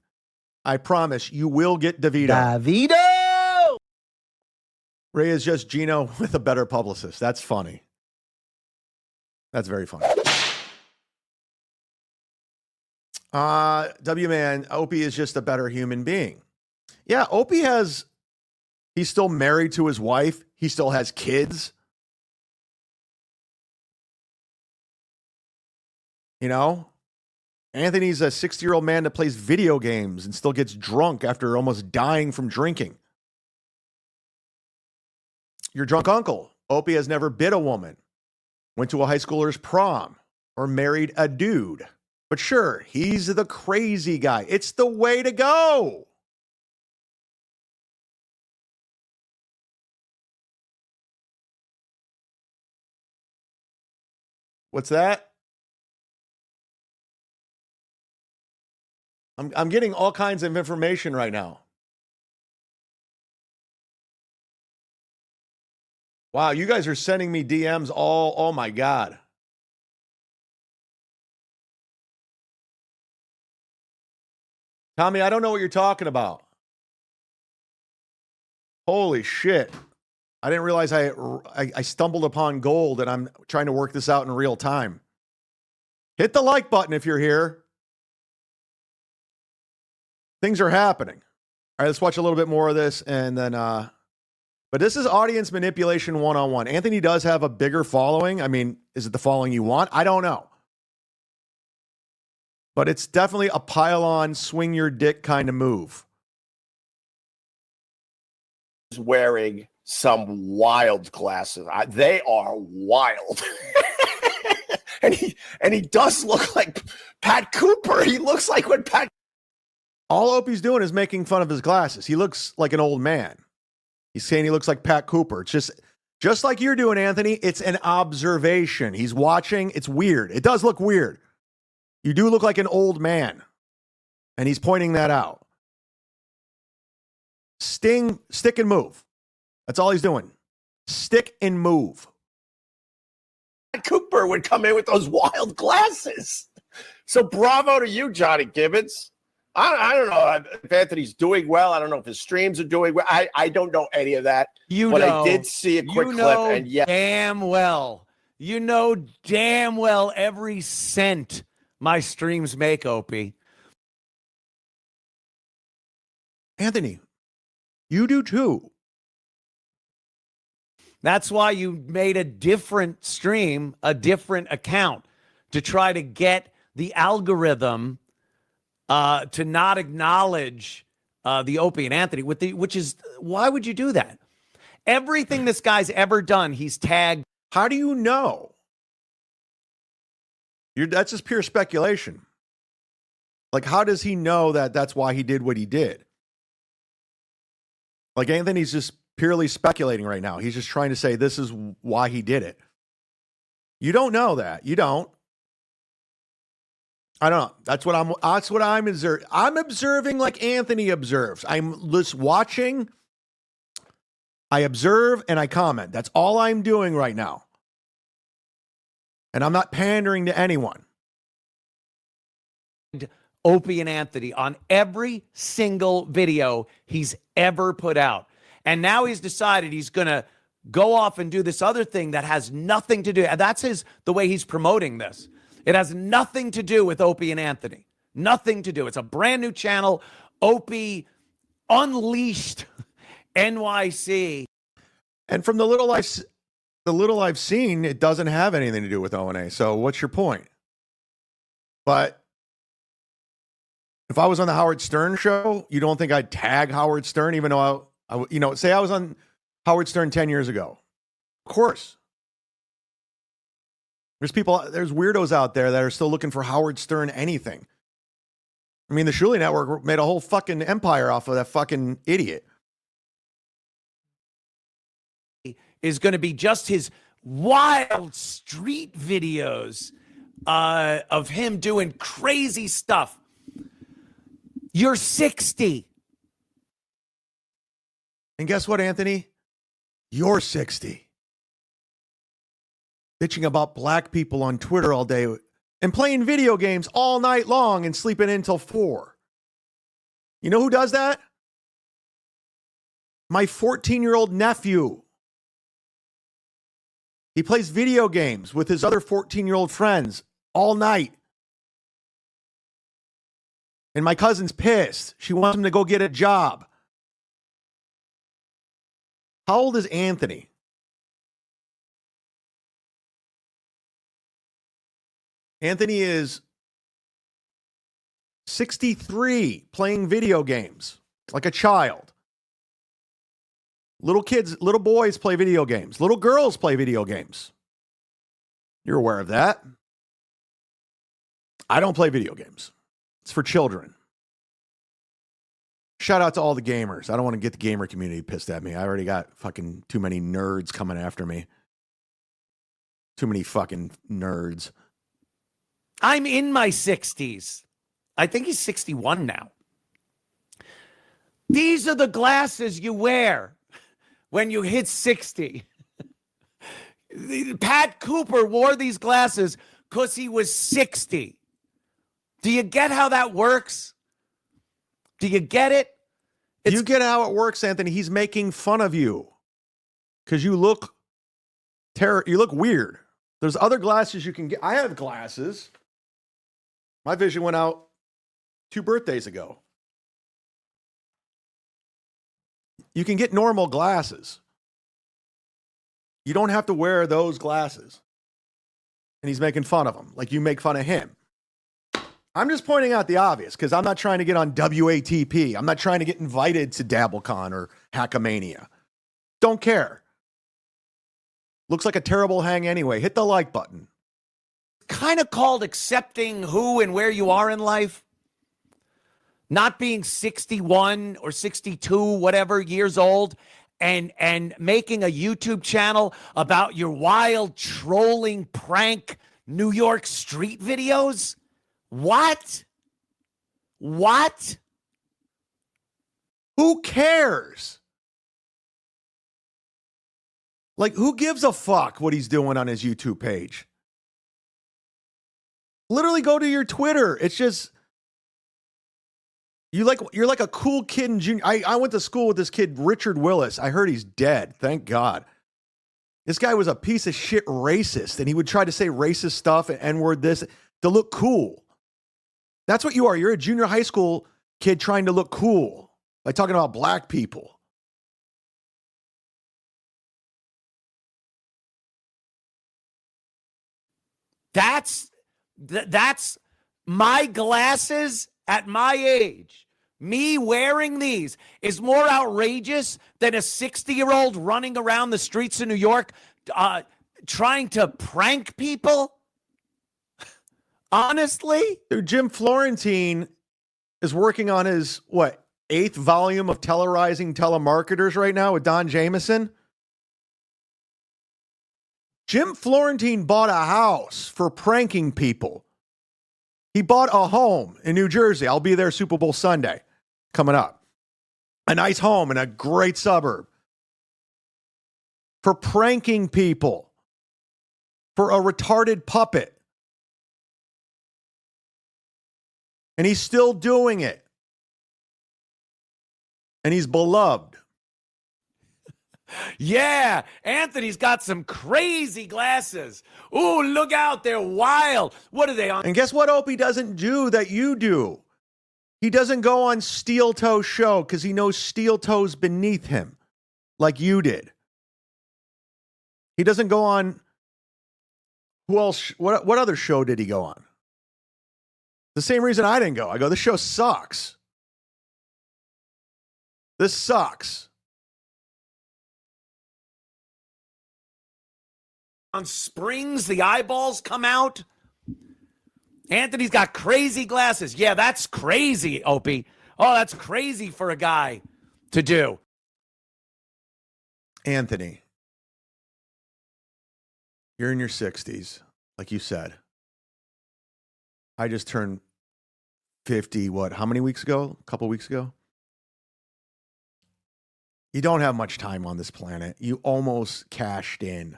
I promise you will get DeVito. DeVito! Ray is just Gino with a better publicist. That's funny. That's very funny. W-Man, Opie is just a better human being. Yeah, Opie he's still married to his wife. He still has kids. Anthony's a 60-year-old man that plays video games and still gets drunk after almost dying from drinking. Your drunk uncle, Opie, has never bit a woman, went to a high schooler's prom, or married a dude. But sure, he's the crazy guy. It's the way to go. What's that? I'm getting all kinds of information right now. Wow, you guys are sending me DMs all, oh my God. Tommy, I don't know what you're talking about. Holy shit. I didn't realize I stumbled upon gold and I'm trying to work this out in real time. Hit the like button if you're here. Things are happening. All right, let's watch a little bit more of this and then, but this is audience manipulation 101. Anthony does have a bigger following. I mean, is it the following you want? I don't know. But it's definitely a pile-on, swing your dick kind of move. Wearing some wild glasses. They are wild. and he does look like Pat Cooper. He looks like when Pat. All Opie's doing is making fun of his glasses. He looks like an old man. He's saying he looks like Pat Cooper. It's just like you're doing, Anthony. It's an observation. He's watching. It's weird. It does look weird. You do look like an old man. And he's pointing that out. Stick and move. That's all he's doing. Stick and move. Cooper would come in with those wild glasses. So bravo to you, Johnny Gibbons. I don't know if Anthony's doing well. I don't know if his streams are doing well. I don't know any of that. I did see a quick clip. And yeah, damn well. You know damn well every cent my streams make, Opie. Anthony, you do too. That's why you made a different stream, a different account, to try to get the algorithm to not acknowledge the Opie and Anthony, which is, why would you do that? Everything this guy's ever done, he's tagged. How do you know? That's just pure speculation. Like, how does he know that that's why he did what he did? Like, Anthony's just purely speculating right now. He's just trying to say this is why he did it. You don't know that. You don't. I don't know. That's what I'm observing. I'm observing like Anthony observes. I'm just watching. I observe and I comment. That's all I'm doing right now. And I'm not pandering to anyone. Opie and Anthony on every single video he's ever put out. And now he's decided he's going to go off and do this other thing that has nothing to do. And that's the way he's promoting this. It has nothing to do with Opie and Anthony. Nothing to do. It's a brand new channel. Opie Unleashed NYC. And from the little I've seen, it doesn't have anything to do with O&A. So what's your point? But if I was on the Howard Stern show, you don't think I'd tag Howard Stern, even though say I was on Howard Stern 10 years ago. Of course. There's weirdos out there that are still looking for Howard Stern anything. I mean, the Shuley Network made a whole fucking empire off of that fucking idiot. Is going to be just his wild street videos of him doing crazy stuff. You're 60. And guess what, Anthony? You're 60. Bitching about black people on Twitter all day and playing video games all night long and sleeping in till 4. You know who does that? My 14-year-old nephew. He plays video games with his other 14-year-old friends all night. And my cousin's pissed. She wants him to go get a job. How old is Anthony? Anthony is 63, playing video games like a child. Little boys play video games. Little girls play video games. You're aware of that. I don't play video games. It's for children. Shout out to all the gamers. I don't want to get the gamer community pissed at me. I already got fucking too many nerds coming after me. Too many fucking nerds. I'm in my 60s. I think he's 61 now. These are the glasses you wear when you hit 60. Pat Cooper wore these glasses because he was 60. Do you get how that works? Do you get it? You get how it works, Anthony. He's making fun of you because you look you look weird. There's other glasses you can get. I have glasses. My vision went out 2 birthdays ago. You can get normal glasses. You don't have to wear those glasses. And he's making fun of them, like you make fun of him. I'm just pointing out the obvious because I'm not trying to get on WATP. I'm not trying to get invited to DabbleCon or Hackamania. Don't care. Looks like a terrible hang anyway. Hit the like button. Kind of called accepting who and where you are in life. Not being 61 or 62, whatever years old, and making a YouTube channel about your wild trolling prank New York street videos? What? What? Who cares? Like, who gives a fuck what he's doing on his YouTube page? Literally go to your Twitter. It's just you're like a cool kid in junior. I went to school with this kid, Richard Willis. I heard he's dead. Thank God. This guy was a piece of shit racist, and he would try to say racist stuff and N-word this to look cool. That's what you are. You're a junior high school kid trying to look cool by talking about black people. That's my glasses at my age. Me wearing these is more outrageous than a 60-year-old running around the streets of New York trying to prank people. Honestly? Dude, Jim Florentine is working on his, 8th volume of Terrorizing Telemarketers right now with Don Jameson. Jim Florentine bought a house for pranking people. He bought a home in New Jersey. I'll be there Super Bowl Sunday coming up. A nice home in a great suburb. For pranking people. For a retarded puppet. And he's still doing it. And he's beloved. Yeah, Anthony's got some crazy glasses. Ooh, look out, they're wild. What are they on? And guess what Opie doesn't do that you do? He doesn't go on Steel Toe's show because he knows Steel Toe's beneath him, like you did. He doesn't go on, who else, what other show did he go on? The same reason I didn't go. I go, this show sucks. This sucks. On springs, the eyeballs come out. Anthony's got crazy glasses. Yeah, that's crazy, Opie. Oh, that's crazy for a guy to do. Anthony, you're in your 60s, like you said. I just turned 50, how many weeks ago? A couple weeks ago? You don't have much time on this planet. You almost cashed in.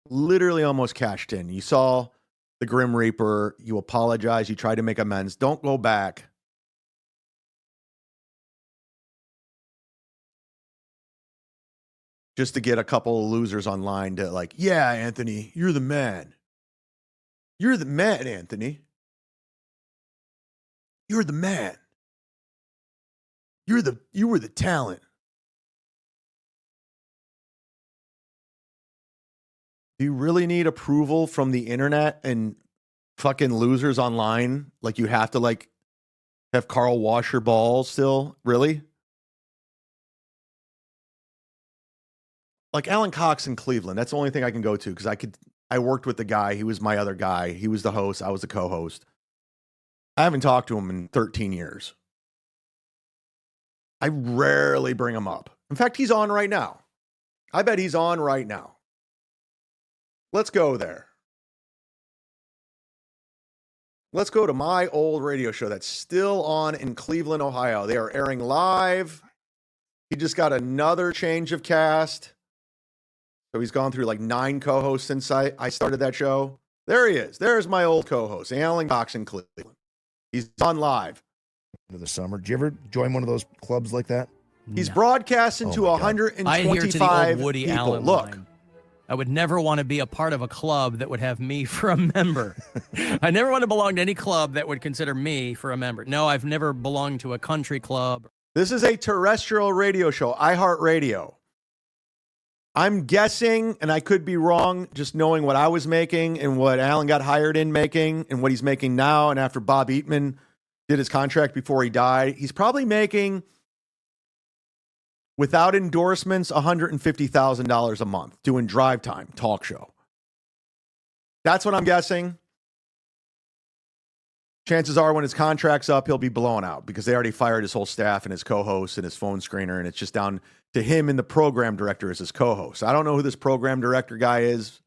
Literally almost cashed in. You saw the Grim Reaper. You apologize. You tried to make amends. Don't go back. Just to get a couple of losers online to yeah, Anthony, you're the man. You're the man, Anthony. You're the man. You were the talent. Do you really need approval from the internet and fucking losers online? Like you have to have Carl wash your balls still? Really? Like Alan Cox in Cleveland. That's the only thing I can go to because I worked with the guy. He was my other guy. He was the host. I was the co-host. I haven't talked to him in 13 years. I rarely bring him up. In fact, he's on right now. I bet he's on right now. Let's go there. Let's go to my old radio show that's still on in Cleveland, Ohio. They are airing live. He just got another change of cast. So he's gone through 9 co-hosts since I started that show. There he is. There's my old co-host, Alan Cox in Cleveland. He's on live. Into the summer. Did you ever join one of those clubs like that? He's broadcasting to 125 Woody people. Allen Look. line. I would never want to be a part of a club that would have me for a member. I never want to belong to any club that would consider me for a member. No, I've never belonged to a country club. This is a terrestrial radio show, iHeartRadio. I'm guessing, and I could be wrong, just knowing what I was making and what Alan got hired in making and what he's making now. And after Bob Eatman did his contract before he died, he's probably making Without endorsements, $150,000 a month doing drive time talk show. That's what I'm guessing. Chances are when his contract's up, he'll be blown out because they already fired his whole staff and his co-host and his phone screener, and it's just down to him and the program director as his co-host. I don't know who this program director guy is.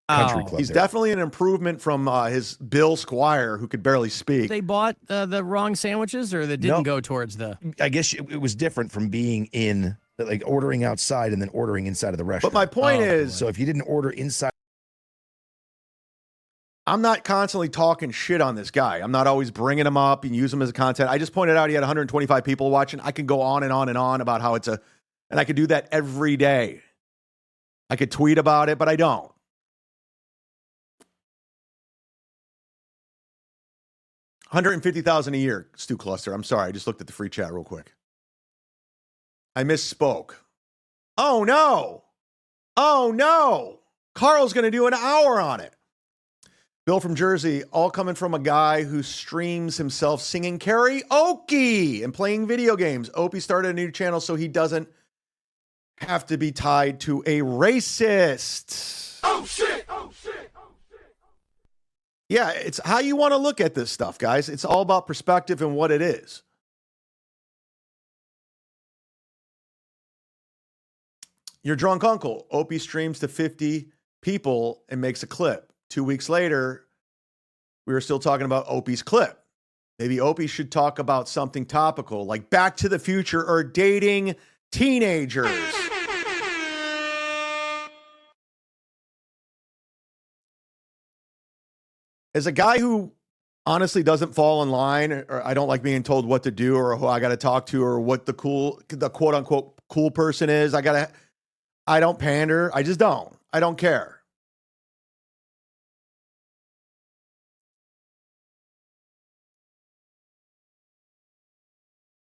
Country club He's there. definitely an improvement from his Bill Squire, who could barely speak. They bought the wrong sandwiches, or that didn't go towards the. I guess it was different from being in, like ordering outside and then ordering inside of the restaurant. But my point is, so if you didn't order inside, I'm not constantly talking shit on this guy. I'm not always bringing him up and use him as a content. I just pointed out he had 125 people watching. I can go on and on and on about how and I could do that every day. I could tweet about it, but I don't. $150,000 a year, Stu Cluster. I'm sorry, I just looked at the free chat real quick. I misspoke. Oh no! Oh no! Carl's going to do an hour on it. Bill from Jersey, all coming from a guy who streams himself singing karaoke and playing video games. Opie started a new channel so he doesn't have to be tied to a racist. Oh shit! Oh shit! Yeah, it's how you want to look at this stuff, guys. It's all about perspective and what it is. Your drunk uncle, Opie streams to 50 people and makes a clip. 2 weeks later, we were still talking about Opie's clip. Maybe Opie should talk about something topical, like Back to the Future or dating teenagers. As a guy who honestly doesn't fall in line, or I don't like being told what to do or who I got to talk to or what the quote unquote cool person is, I don't pander. I just don't. I don't care.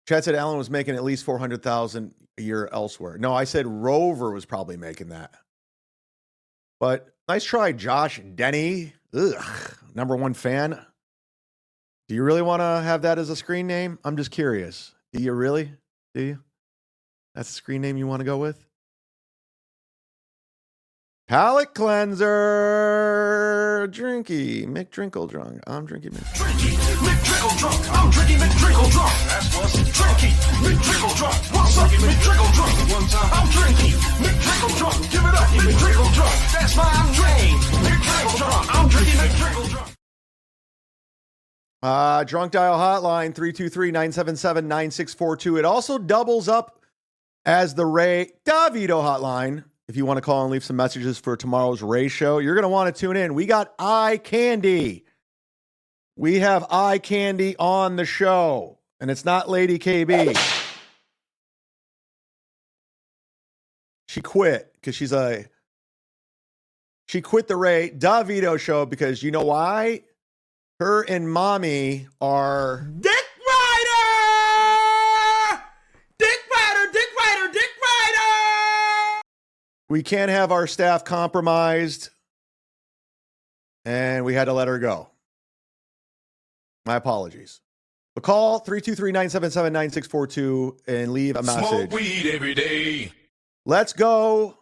Chad said Allen was making at least $400,000 a year elsewhere. No, I said Rover was probably making that. But nice try, Josh Denny. Ugh, #1 fan. Do you really want to have that as a screen name? I'm just curious. Do you really? Do you? That's the screen name you want to go with? Palate cleanser. Drinky. Mick Drinkle drunk. I'm drinking Mick. Drinky, Mick Drinkle drunk. I'm drinking Mick Drinkle drunk. That's what's drinky, Mick Drinkle drunk. What's up, Mick Drinkle drunk? One time. I'm drinking Mick Drinkle drunk. Give it up, Mick Drinkle drunk. That's my name. Mick Drinkle drunk. I'm drinking Mick Drinkle drunk. Drunk dial hotline 323-977-9642. It also doubles up as the Ray Davido hotline. If you want to call and leave some messages for tomorrow's Ray show, you're going to want to tune in. We got eye candy. We have eye candy on the show, and it's not Lady KB. She quit because she quit the Ray Davido show because you know why? Her and mommy are Dick Rider! Dick Rider, Dick Rider, Dick Rider! we can't have our staff compromised, and we had to let her go. My apologies. But call 323-977-9642 and leave a message. Smoke weed every day. Let's go.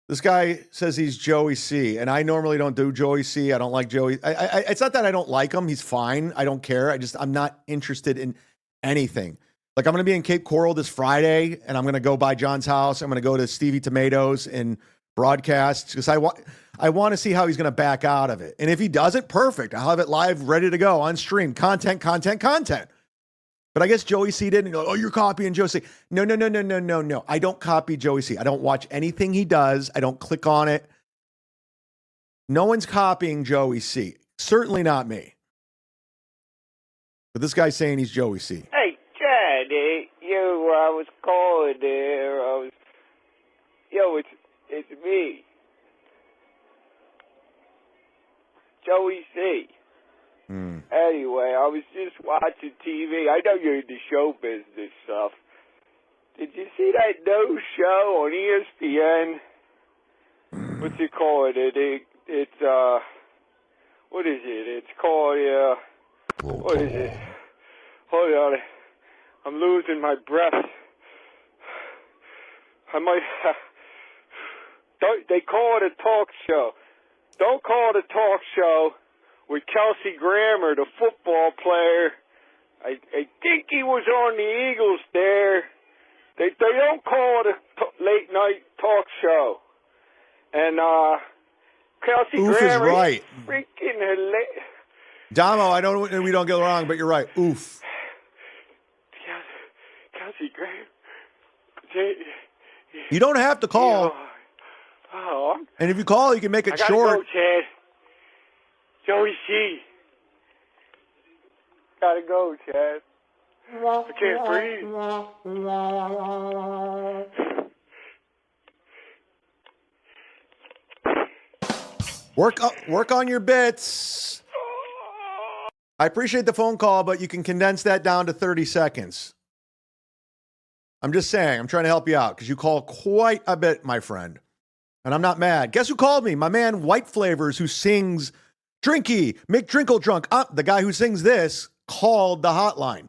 This guy says he's Joey C, and I normally don't do Joey C. I don't like Joey. It's not that I don't like him. He's fine. I don't care. I'm not interested in anything. Like, I'm going to be in Cape Coral this Friday, and I'm going to go by John's house. I'm going to go to Stevie Tomatoes and broadcast because I want to see how he's going to back out of it. And if he doesn't, perfect. I'll have it live, ready to go on stream. Content. But I guess Joey C didn't go, oh, you're copying Joey C. No. I don't copy Joey C. I don't watch anything he does. I don't click on it. No one's copying Joey C. Certainly not me. But this guy's saying he's Joey C. Hey, Chad, I was calling there. It's me. Joey C. Anyway, I was just watching TV. I know you're in the show business stuff. Did you see that new show on ESPN? What's it called? It's what is it? It's called, what is it? Hold on. I'm losing my breath. I might. They call it a talk show. Don't call it a talk show with Kelsey Grammer, the football player. I think he was on the Eagles there. They don't call it a late night talk show. And Kelsey Oof Grammer, is right. freaking hilarious. Damo, we don't get it wrong, but you're right. Oof. Kelsey Grammer. You don't have to call. Oh, And if you call, you can make it I gotta short. go, Chad. Joey C. Gotta go, Chad. I can't breathe. Work on your bits. I appreciate the phone call, but you can condense that down to 30 seconds. I'm just saying, I'm trying to help you out because you call quite a bit, my friend. And I'm not mad. Guess who called me? My man, White Flavors, who sings Drinky, Make Drinkle Drunk. The guy who sings this called the hotline.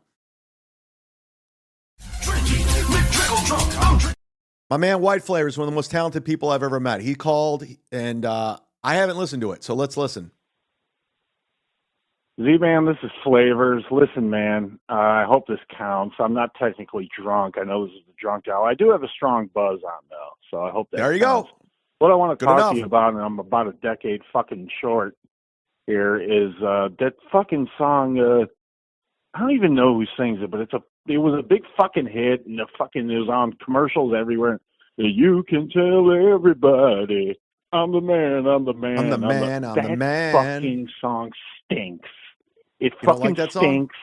My man, White Flavors, one of the most talented people I've ever met. He called, and I haven't listened to it, so let's listen. Z-Man, this is Flavors. Listen, man, I hope this counts. I'm not technically drunk. I know this is the drunk hour. I do have a strong buzz on, though, so I hope that There you counts. go. What I want to Good talk enough. to you about, and I'm about a decade fucking short here, is that fucking song. I don't even know who sings it, but it was a big fucking hit, and it was on commercials everywhere. You can tell everybody, I'm the man, I'm the man, I'm the man, I'm the that man. fucking song stinks. It You don't fucking like that song? stinks.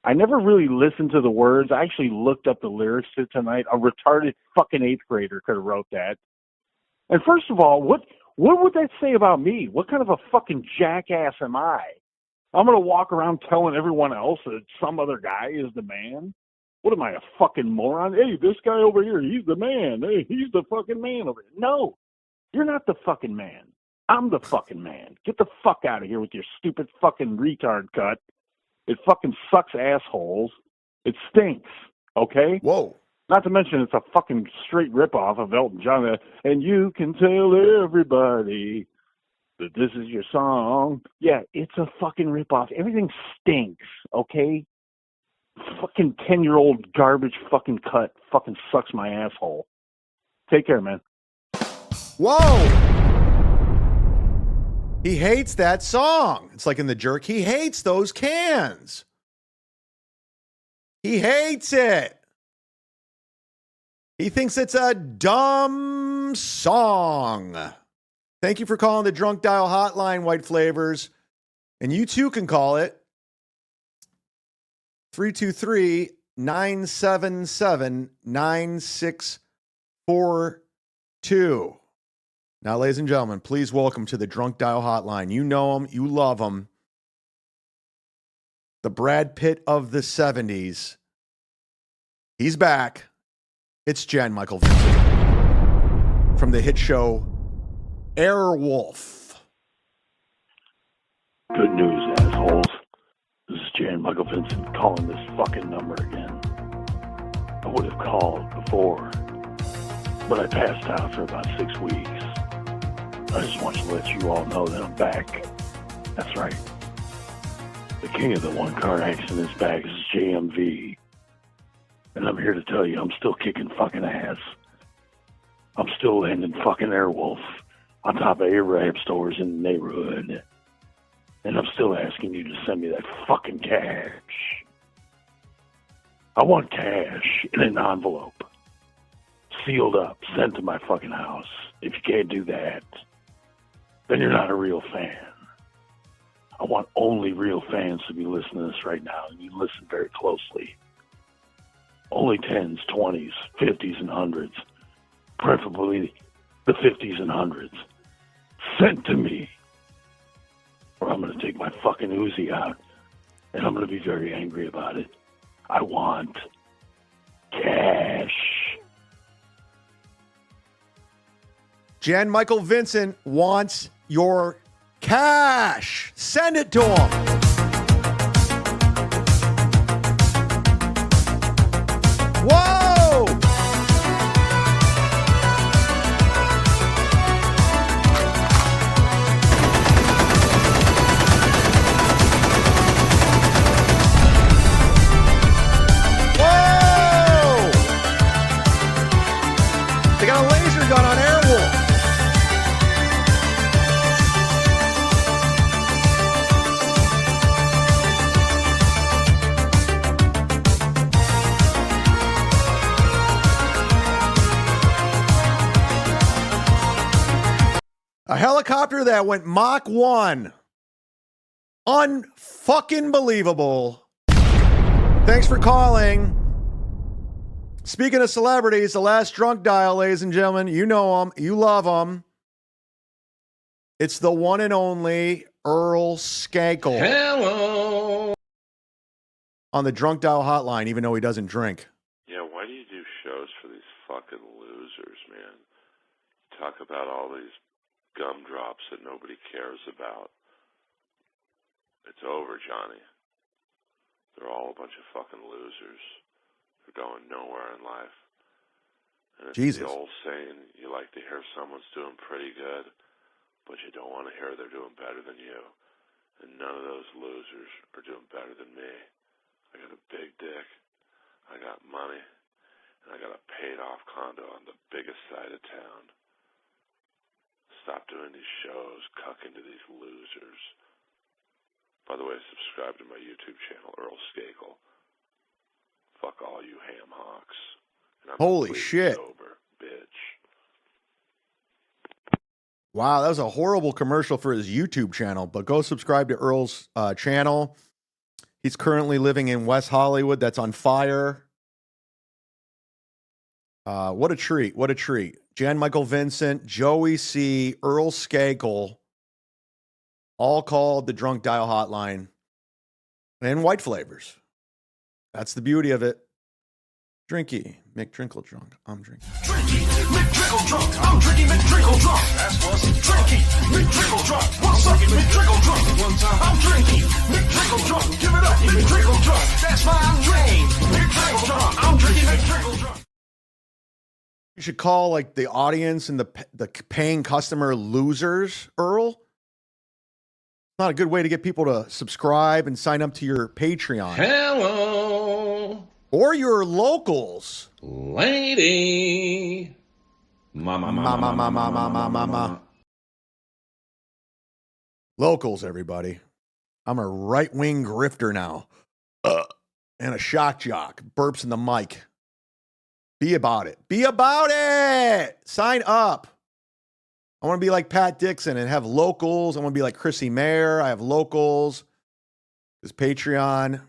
I never really listened to the words. I actually looked up the lyrics to it tonight. A retarded fucking 8th grader could have wrote that. And first of all, what would that say about me? What kind of a fucking jackass am I? I'm going to walk around telling everyone else that some other guy is the man? What am I, a fucking moron? Hey, this guy over here, he's the man. Hey, he's the fucking man over here. No, you're not the fucking man. I'm the fucking man. Get the fuck out of here with your stupid fucking retard cut. It fucking sucks assholes. It stinks, okay? Whoa. Not to mention it's a fucking straight ripoff of Elton John. And you can tell everybody that this is your song. Yeah, it's a fucking ripoff. Everything stinks, okay? Fucking 10-year-old garbage fucking cut fucking sucks my asshole. Take care, man. Whoa! He hates that song. It's like in The Jerk. He hates those cans. He hates it. He thinks it's a dumb song. Thank you for calling the Drunk Dial Hotline, White Flavors. And you too can call it 323-977-9642. Now, ladies and gentlemen, please welcome to the Drunk Dial Hotline. You know him. You love him. The Brad Pitt of the 70s. He's back. It's Jan Michael Vincent from the hit show Airwolf. Good news, assholes. This is Jan Michael Vincent calling this fucking number again. I would have called before, but I passed out for about 6 weeks. I just want to let you all know that I'm back. That's right. The king of the one-car accidents back is JMV. And I'm here to tell you I'm still kicking fucking ass. I'm still landing fucking Airwolf on top of Arab stores in the neighborhood. And I'm still asking you to send me that fucking cash. I want cash in an envelope. Sealed up, sent to my fucking house. If you can't do that, then you're not a real fan. I want only real fans to be listening to this right now, and you listen very closely. Only 10s, 20s, 50s, and 100s. Preferably the 50s and 100s. Sent to me. Or I'm going to take my fucking Uzi out, and I'm going to be very angry about it. I want cash. Jan Michael Vincent wants your cash. Send it to him. Whoa! helicopter that went Mach 1. Unfucking believable. Thanks for calling. Speaking of celebrities, the last drunk dial, ladies and gentlemen, you know him, you love him. It's the one and only Earl Skankle. Hello. On the drunk dial hotline, even though he doesn't drink. Yeah, why do you do shows for these fucking losers, man? Talk about all these gumdrops that nobody cares about. It's over, Johnny. They're all a bunch of fucking losers. They're going nowhere in life. And it's Jesus. the old saying, you like to hear someone's doing pretty good, but you don't want to hear they're doing better than you. And none of those losers are doing better than me. I got a big dick. I got money. And I got a paid-off condo on the biggest side of town. Stop doing these shows, cucking to these losers. By the way, subscribe to my YouTube channel, Earl Skakel. Fuck all you ham hocks. And I'm Holy completely shit. sober, bitch. Wow, that was a horrible commercial for his YouTube channel, but go subscribe to Earl's channel. He's currently living in West Hollywood. That's on fire. What a treat. What a treat. Jan Michael Vincent, Joey C., Earl Skakel, all called the drunk dial hotline, and white flavors. That's the beauty of it. Drinky, McDrinkle drunk. I'm drinking. Drinky, McDrinkle drunk. I'm drinking McDrinkle drunk. That's what's drinky, McDrinkle drunk. One second, McDrinkle drunk. One time, I'm drinking McDrinkle drunk. Give it up, McDrinkle drunk. That's my name, McDrinkle drunk. I'm drinking McDrinkle drunk. You should call like the audience and the paying customer losers, Earl. Not a good way to get people to subscribe and sign up to your Patreon. Hello. Or your locals. Lady. Mama. Locals, everybody. I'm a right-wing grifter now. And a shock jock. Burps in the mic. Be about it. Be about it. Sign up. I want to be like Pat Dixon and have locals. I want to be like Chrissy Mayer. I have locals. This Patreon.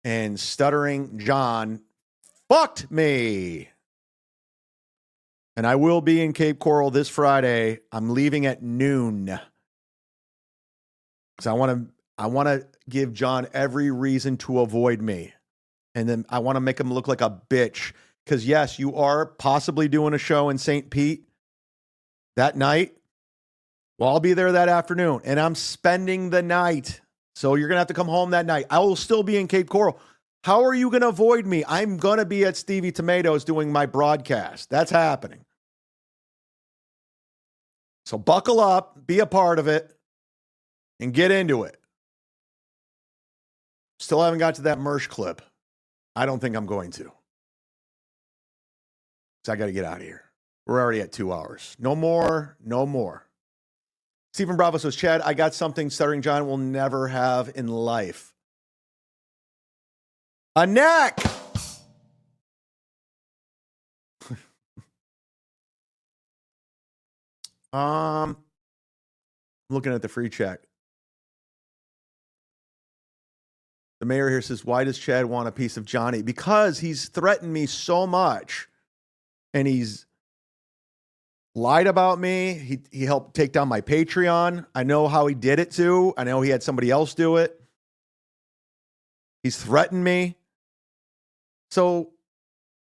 And Stuttering John fucked me. And I will be in Cape Coral this Friday. I'm leaving at noon. Because I want to give John every reason to avoid me. And then I want to make him look like a bitch. Because yes, you are possibly doing a show in St. Pete that night. Well, I'll be there that afternoon. And I'm spending the night. So you're going to have to come home that night. I will still be in Cape Coral. How are you going to avoid me? I'm going to be at Stevie Tomatoes doing my broadcast. That's happening. So buckle up, be a part of it, and get into it. Still haven't got to that Mersh clip. I don't think I'm going to. So I got to get out of here. We're already at 2 hours. No more, no more. Stephen Bravo says, Chad, I got something Stuttering John will never have in life. A neck! Looking at the free check. The mayor here says, why does Chad want a piece of Johnny? Because he's threatened me so much. And he's lied about me. He helped take down my Patreon. I know how he did it too. I know he had somebody else do it. He's threatened me. So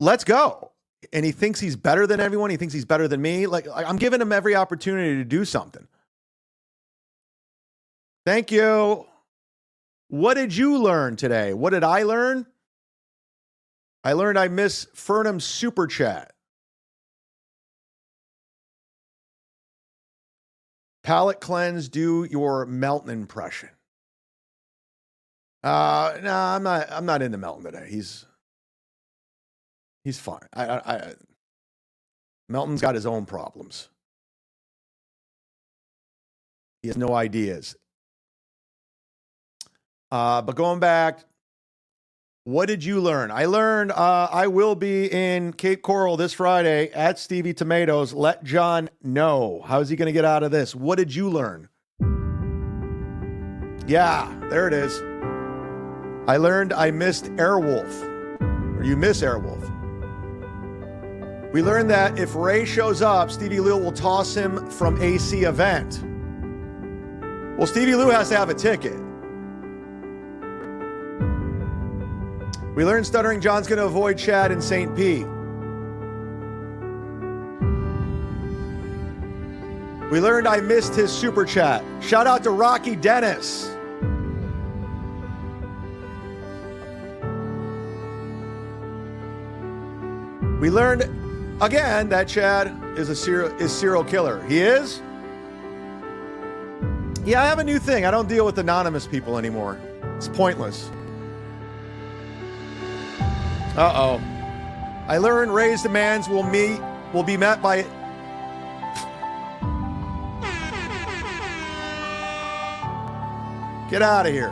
let's go. And he thinks he's better than everyone. He thinks he's better than me. Like I'm giving him every opportunity to do something. Thank you. What did you learn today? What did I learn? I learned I miss Fernham's super chat. Palate cleanse, do your Melton impression. No, I'm not into Melton today. He's fine. Melton's got his own problems. He has no ideas. But going back, What did you learn? I learned I will be in Cape Coral this Friday at Stevie Tomatoes. Let John know. How's he going to get out of this? What did you learn? Yeah, there it is. I learned I missed Airwolf. Or you miss Airwolf. We learned that if Ray shows up, Stevie Lou will toss him from AC event. Well, Stevie Lou has to have a ticket. We learned Stuttering John's going to avoid Chad in St. Pete. We learned I missed his super chat. Shout out to Rocky Dennis. We learned again that Chad is a serial killer. He is? Yeah, I have a new thing. I don't deal with anonymous people anymore. It's pointless. Uh-oh. I learned Ray's demands will be met by... Get out of here.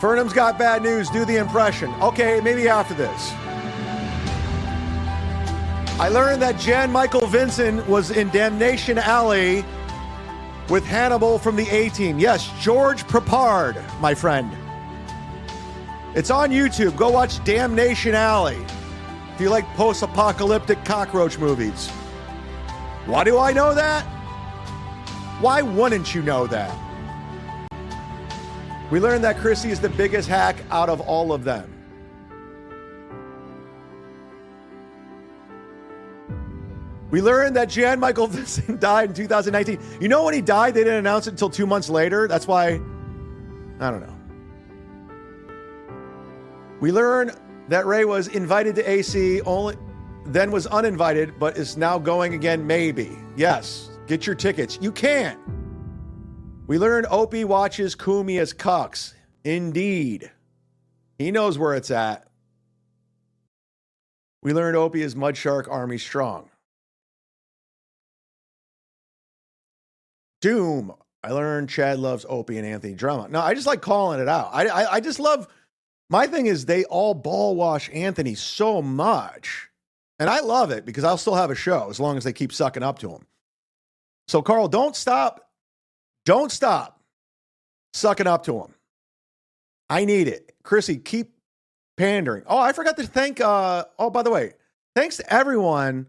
Fernham's got bad news. Do the impression. Okay, maybe after this. I learned that Jan Michael Vincent was in Damnation Alley with Hannibal from the A-Team. Yes, George Prepard, my friend. It's on YouTube. Go watch Damnation Alley if you like post-apocalyptic cockroach movies. Why do I know that? Why wouldn't you know that? We learned that Chrissy is the biggest hack out of all of them. We learned that Jan Michael Vincent died in 2019. You know when he died, they didn't announce it until 2 months later. That's why, I don't know. We learned that Ray was invited to AC, then was uninvited, but is now going again, maybe. Yes, get your tickets. You can. We learned Opie watches Cumia'S Cucks. Indeed. He knows where it's at. We learned Opie is Mud Shark Army strong. Doom. I learned Chad loves Opie and Anthony Drama. No, I just like calling it out. I just love, my thing is they all ball wash Anthony so much. And I love it because I'll still have a show as long as they keep sucking up to him. So Carl, don't stop. Don't stop sucking up to him. I need it. Chrissy, keep pandering. Oh, I forgot to thank, by the way, thanks to everyone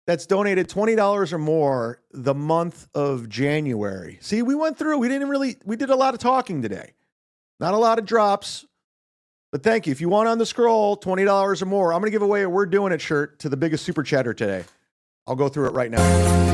that's donated $20 or more the month of January. See, we went through, we did a lot of talking today. Not a lot of drops, but thank you. If you want on the scroll, $20 or more, I'm going to give away a We're Doing It shirt to the biggest super chatter today. I'll go through it right now.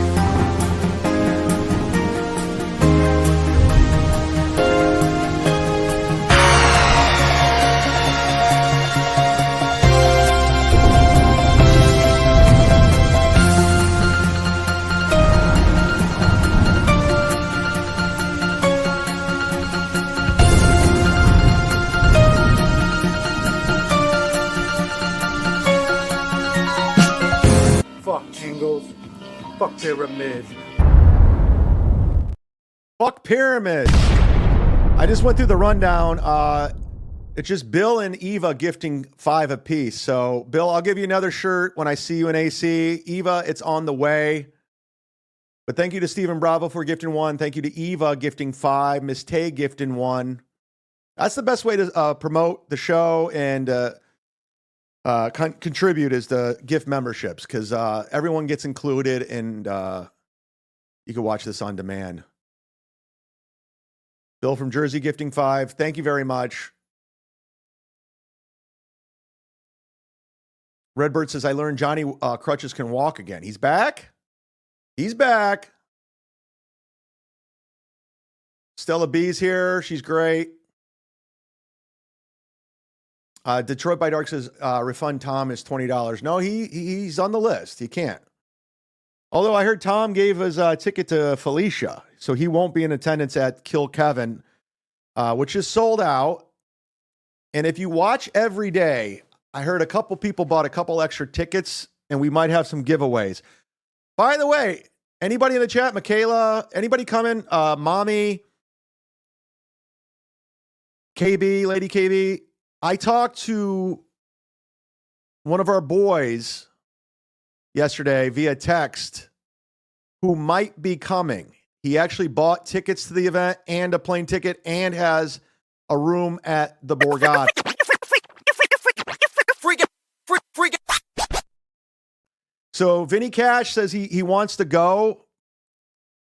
Fuck Pyramid. Fuck Pyramid. I just went through the rundown. It's just Bill and Eva gifting 5 apiece. So, Bill, I'll give you another shirt when I see you in AC. Eva, it's on the way. But thank you to Stephen Bravo for gifting 1. Thank you to Eva gifting 5. Miss Tay gifting 1. That's the best way to promote the show and contribute is the gift memberships because everyone gets included and you can watch this on demand. Bill from Jersey gifting 5. Thank you very much. Redbird says, I learned Johnny Crutches can walk again. He's back? He's back. Stella B's here. She's great. Detroit by Dark says, refund Tom is $20. No, he's on the list. He can't. Although I heard Tom gave his ticket to Felicia, so he won't be in attendance at Kill Kevin, which is sold out. And if you watch every day, I heard a couple people bought a couple extra tickets, and we might have some giveaways. By the way, anybody in the chat, Michaela, anybody coming? Mommy, KB, Lady KB. I talked to one of our boys yesterday via text who might be coming. He actually bought tickets to the event and a plane ticket and has a room at the Borgata. So Vinny Cash says he wants to go,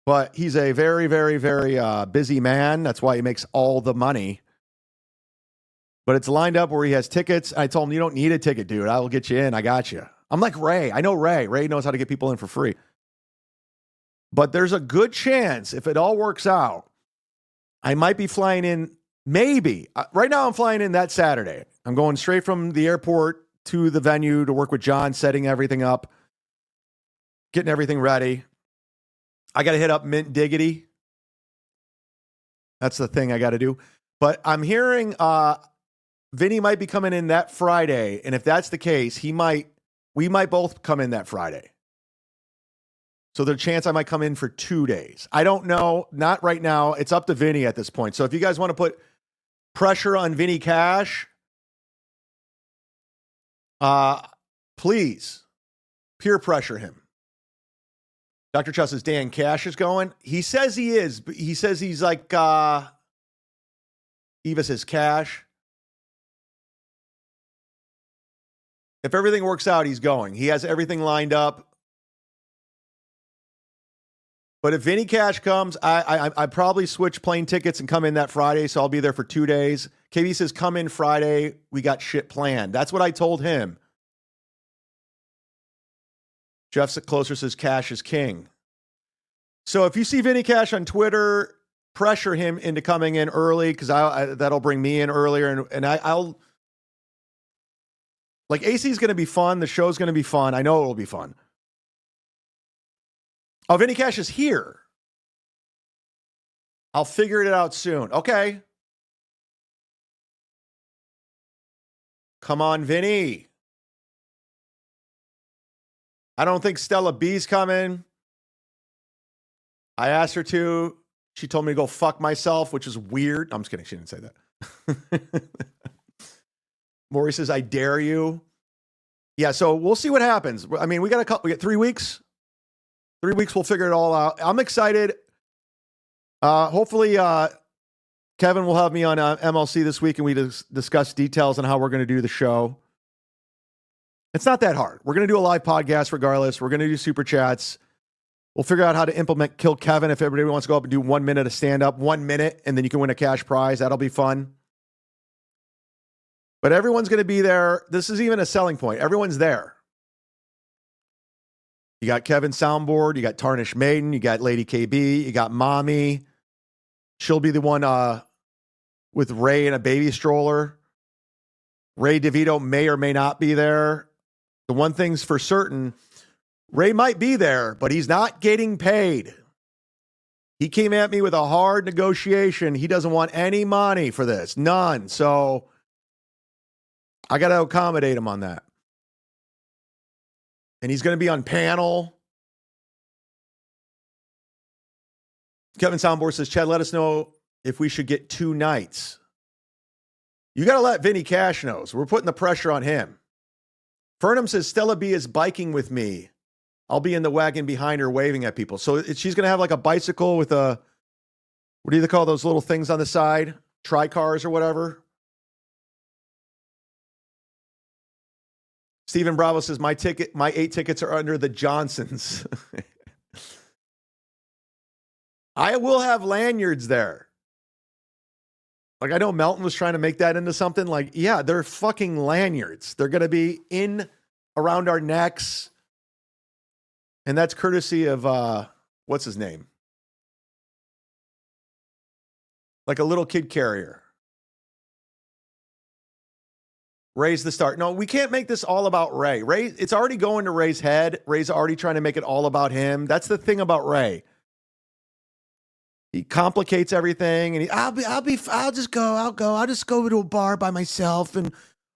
but he's a very, very, very busy man. That's why he makes all the money. But it's lined up where he has tickets. I told him, you don't need a ticket, dude. I will get you in. I got you. I'm like Ray. I know Ray. Ray knows how to get people in for free. But there's a good chance, if it all works out, I might be flying in, maybe. Right now I'm flying in that Saturday. I'm going straight from the airport to the venue to work with John, setting everything up, getting everything ready. I got to hit up Mint Diggity. That's the thing I got to do. But I'm hearing Vinny might be coming in that Friday. And if that's the case, we might both come in that Friday. So there's a chance I might come in for 2 days. I don't know. Not right now. It's up to Vinny at this point. So if you guys want to put pressure on Vinny Cash, please peer pressure him. Dr. Chuss says Dan Cash is going. He says he is, but he says he's like Eva says Cash. If everything works out, he's going. He has everything lined up. But if Vinny Cash comes, I probably switch plane tickets and come in that Friday, so I'll be there for 2 days. KB says, come in Friday. We got shit planned. That's what I told him. Jeff Closer says, Cash is king. So if you see Vinny Cash on Twitter, pressure him into coming in early, because that'll bring me in earlier. And I'll... Like, AC is going to be fun. The show's going to be fun. I know it will be fun. Oh, Vinny Cash is here. I'll figure it out soon. Okay. Come on, Vinny. I don't think Stella B's coming. I asked her to. She told me to go fuck myself, which is weird. I'm just kidding. She didn't say that. Maury says, I dare you. Yeah, so we'll see what happens. I mean, we got 3 weeks. 3 weeks, we'll figure it all out. I'm excited. Hopefully, Kevin will have me on MLC this week, and we discuss details on how we're going to do the show. It's not that hard. We're going to do a live podcast regardless. We're going to do super chats. We'll figure out how to implement Kill Kevin if everybody wants to go up and do 1 minute of stand-up. 1 minute, and then you can win a cash prize. That'll be fun. But everyone's going to be there. This is even a selling point. Everyone's there. You got Kevin Soundboard. You got Tarnished Maiden. You got Lady KB. You got Mommy. She'll be the one with Ray in a baby stroller. Ray DeVito may or may not be there. The one thing's for certain, Ray might be there, but he's not getting paid. He came at me with a hard negotiation. He doesn't want any money for this. None. So I got to accommodate him on that. And he's going to be on panel. Kevin Soundboard says, Chad, let us know if we should get 2 nights. You got to let Vinny Cash know. So we're putting the pressure on him. Fernham says, Stella B is biking with me. I'll be in the wagon behind her waving at people. So she's going to have like a bicycle with a, what do they call those little things on the side? Tri-cars or whatever. Stephen Bravo says, my 8 tickets are under the Johnsons. I will have lanyards there. Like, I know Melton was trying to make that into something. Like, yeah, they're fucking lanyards. They're going to be in around our necks. And that's courtesy of, what's his name? Like a little kid carrier. Ray's the start. No, we can't make this all about Ray. Ray, it's already going to Ray's head. Ray's already trying to make it all about him. That's the thing about Ray. He complicates everything, and I'll just go to a bar by myself, and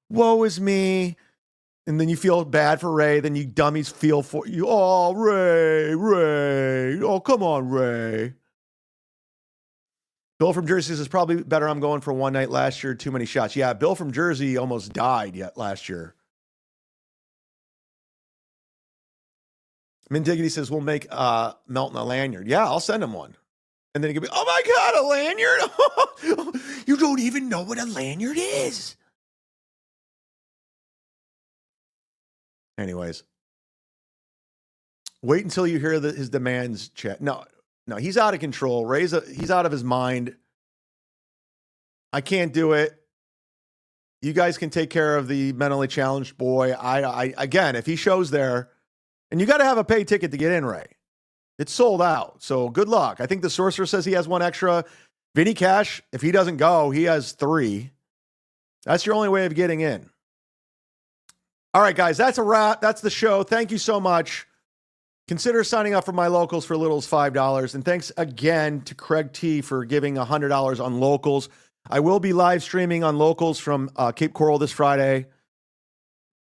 woe is me. And then you feel bad for Ray. Then you dummies feel for you. Oh, Ray. Oh, come on, Ray. Bill from Jersey says, probably better I'm going for one night last year, too many shots. Yeah, Bill from Jersey almost died last year. Min Diggity says, we'll make Melton a lanyard. Yeah, I'll send him one. And then he could be, oh my God, a lanyard? You don't even know what a lanyard is. Anyways. Wait until you hear his demands, Chet. No, he's out of control. He's out of his mind. I can't do it. You guys can take care of the mentally challenged boy. I again, if he shows there, and you got to have a paid ticket to get in, Ray. It's sold out. So good luck. I think the sorcerer says he has one extra. Vinny Cash, if he doesn't go, he has 3. That's your only way of getting in. All right, guys, that's a wrap. That's the show. Thank you so much. Consider signing up for my locals for little as $5. And thanks again to Craig T for giving $100 on locals. I will be live streaming on locals from Cape Coral this Friday.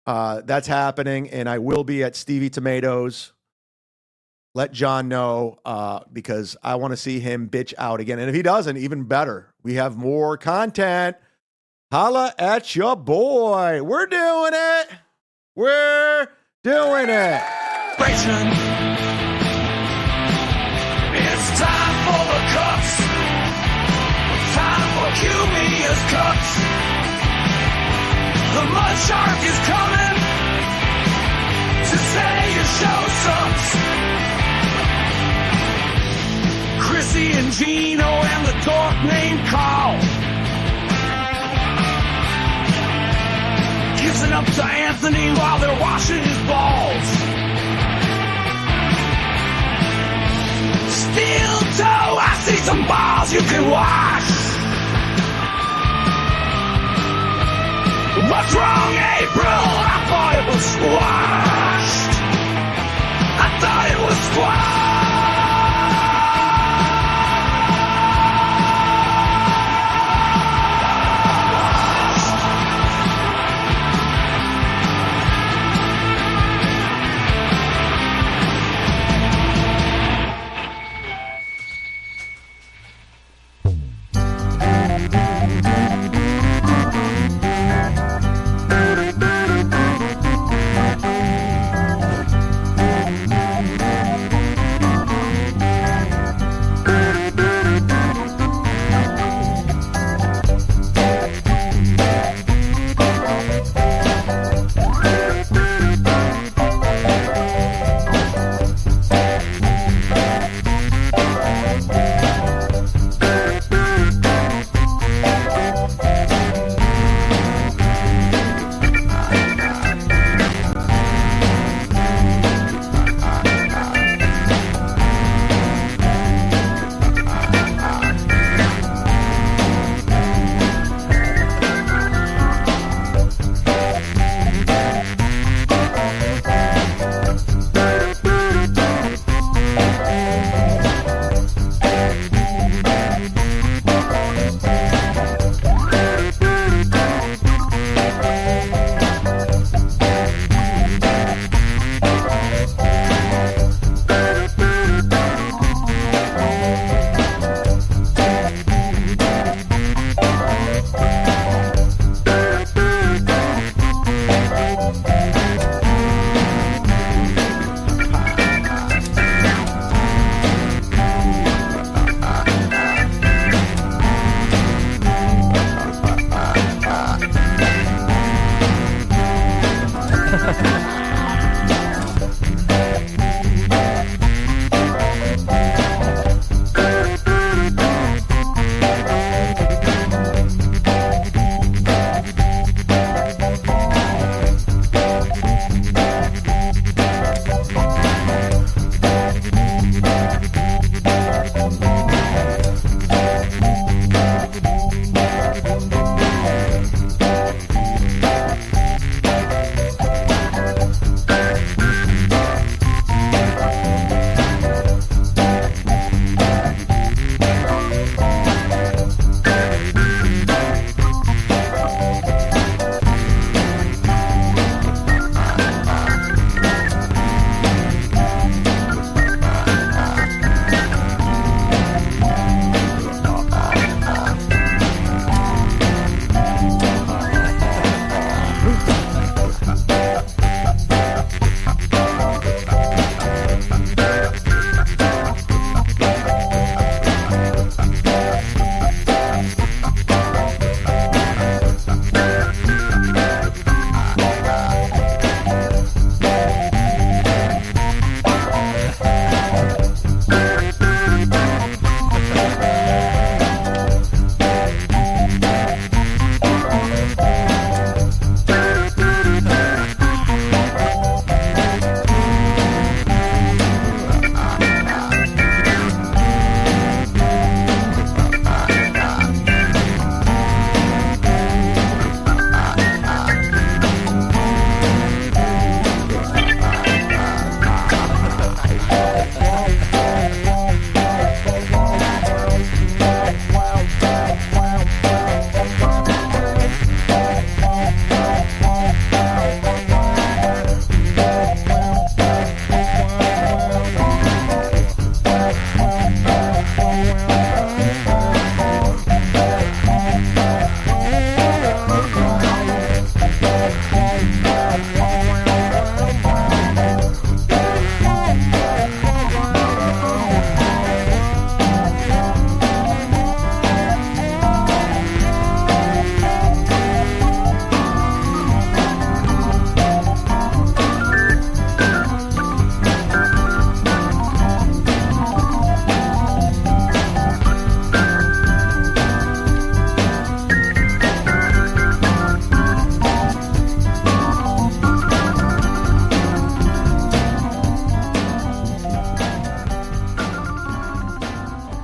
That's happening. And I will be at Stevie Tomatoes. Let John know because I want to see him bitch out again. And if he doesn't, even better. We have more content. Holla at your boy. We're doing it. We're doing it. It's time for the Cucks. Time for Cumia'S Cucks. The mud shark is coming to say your show sucks. Chrissy and Gino and the dork named Carl kissing up to Anthony while they're washing his balls. Steel toe, I see some balls you can wash. What's wrong, April? I thought it was squashed. I thought it was squashed.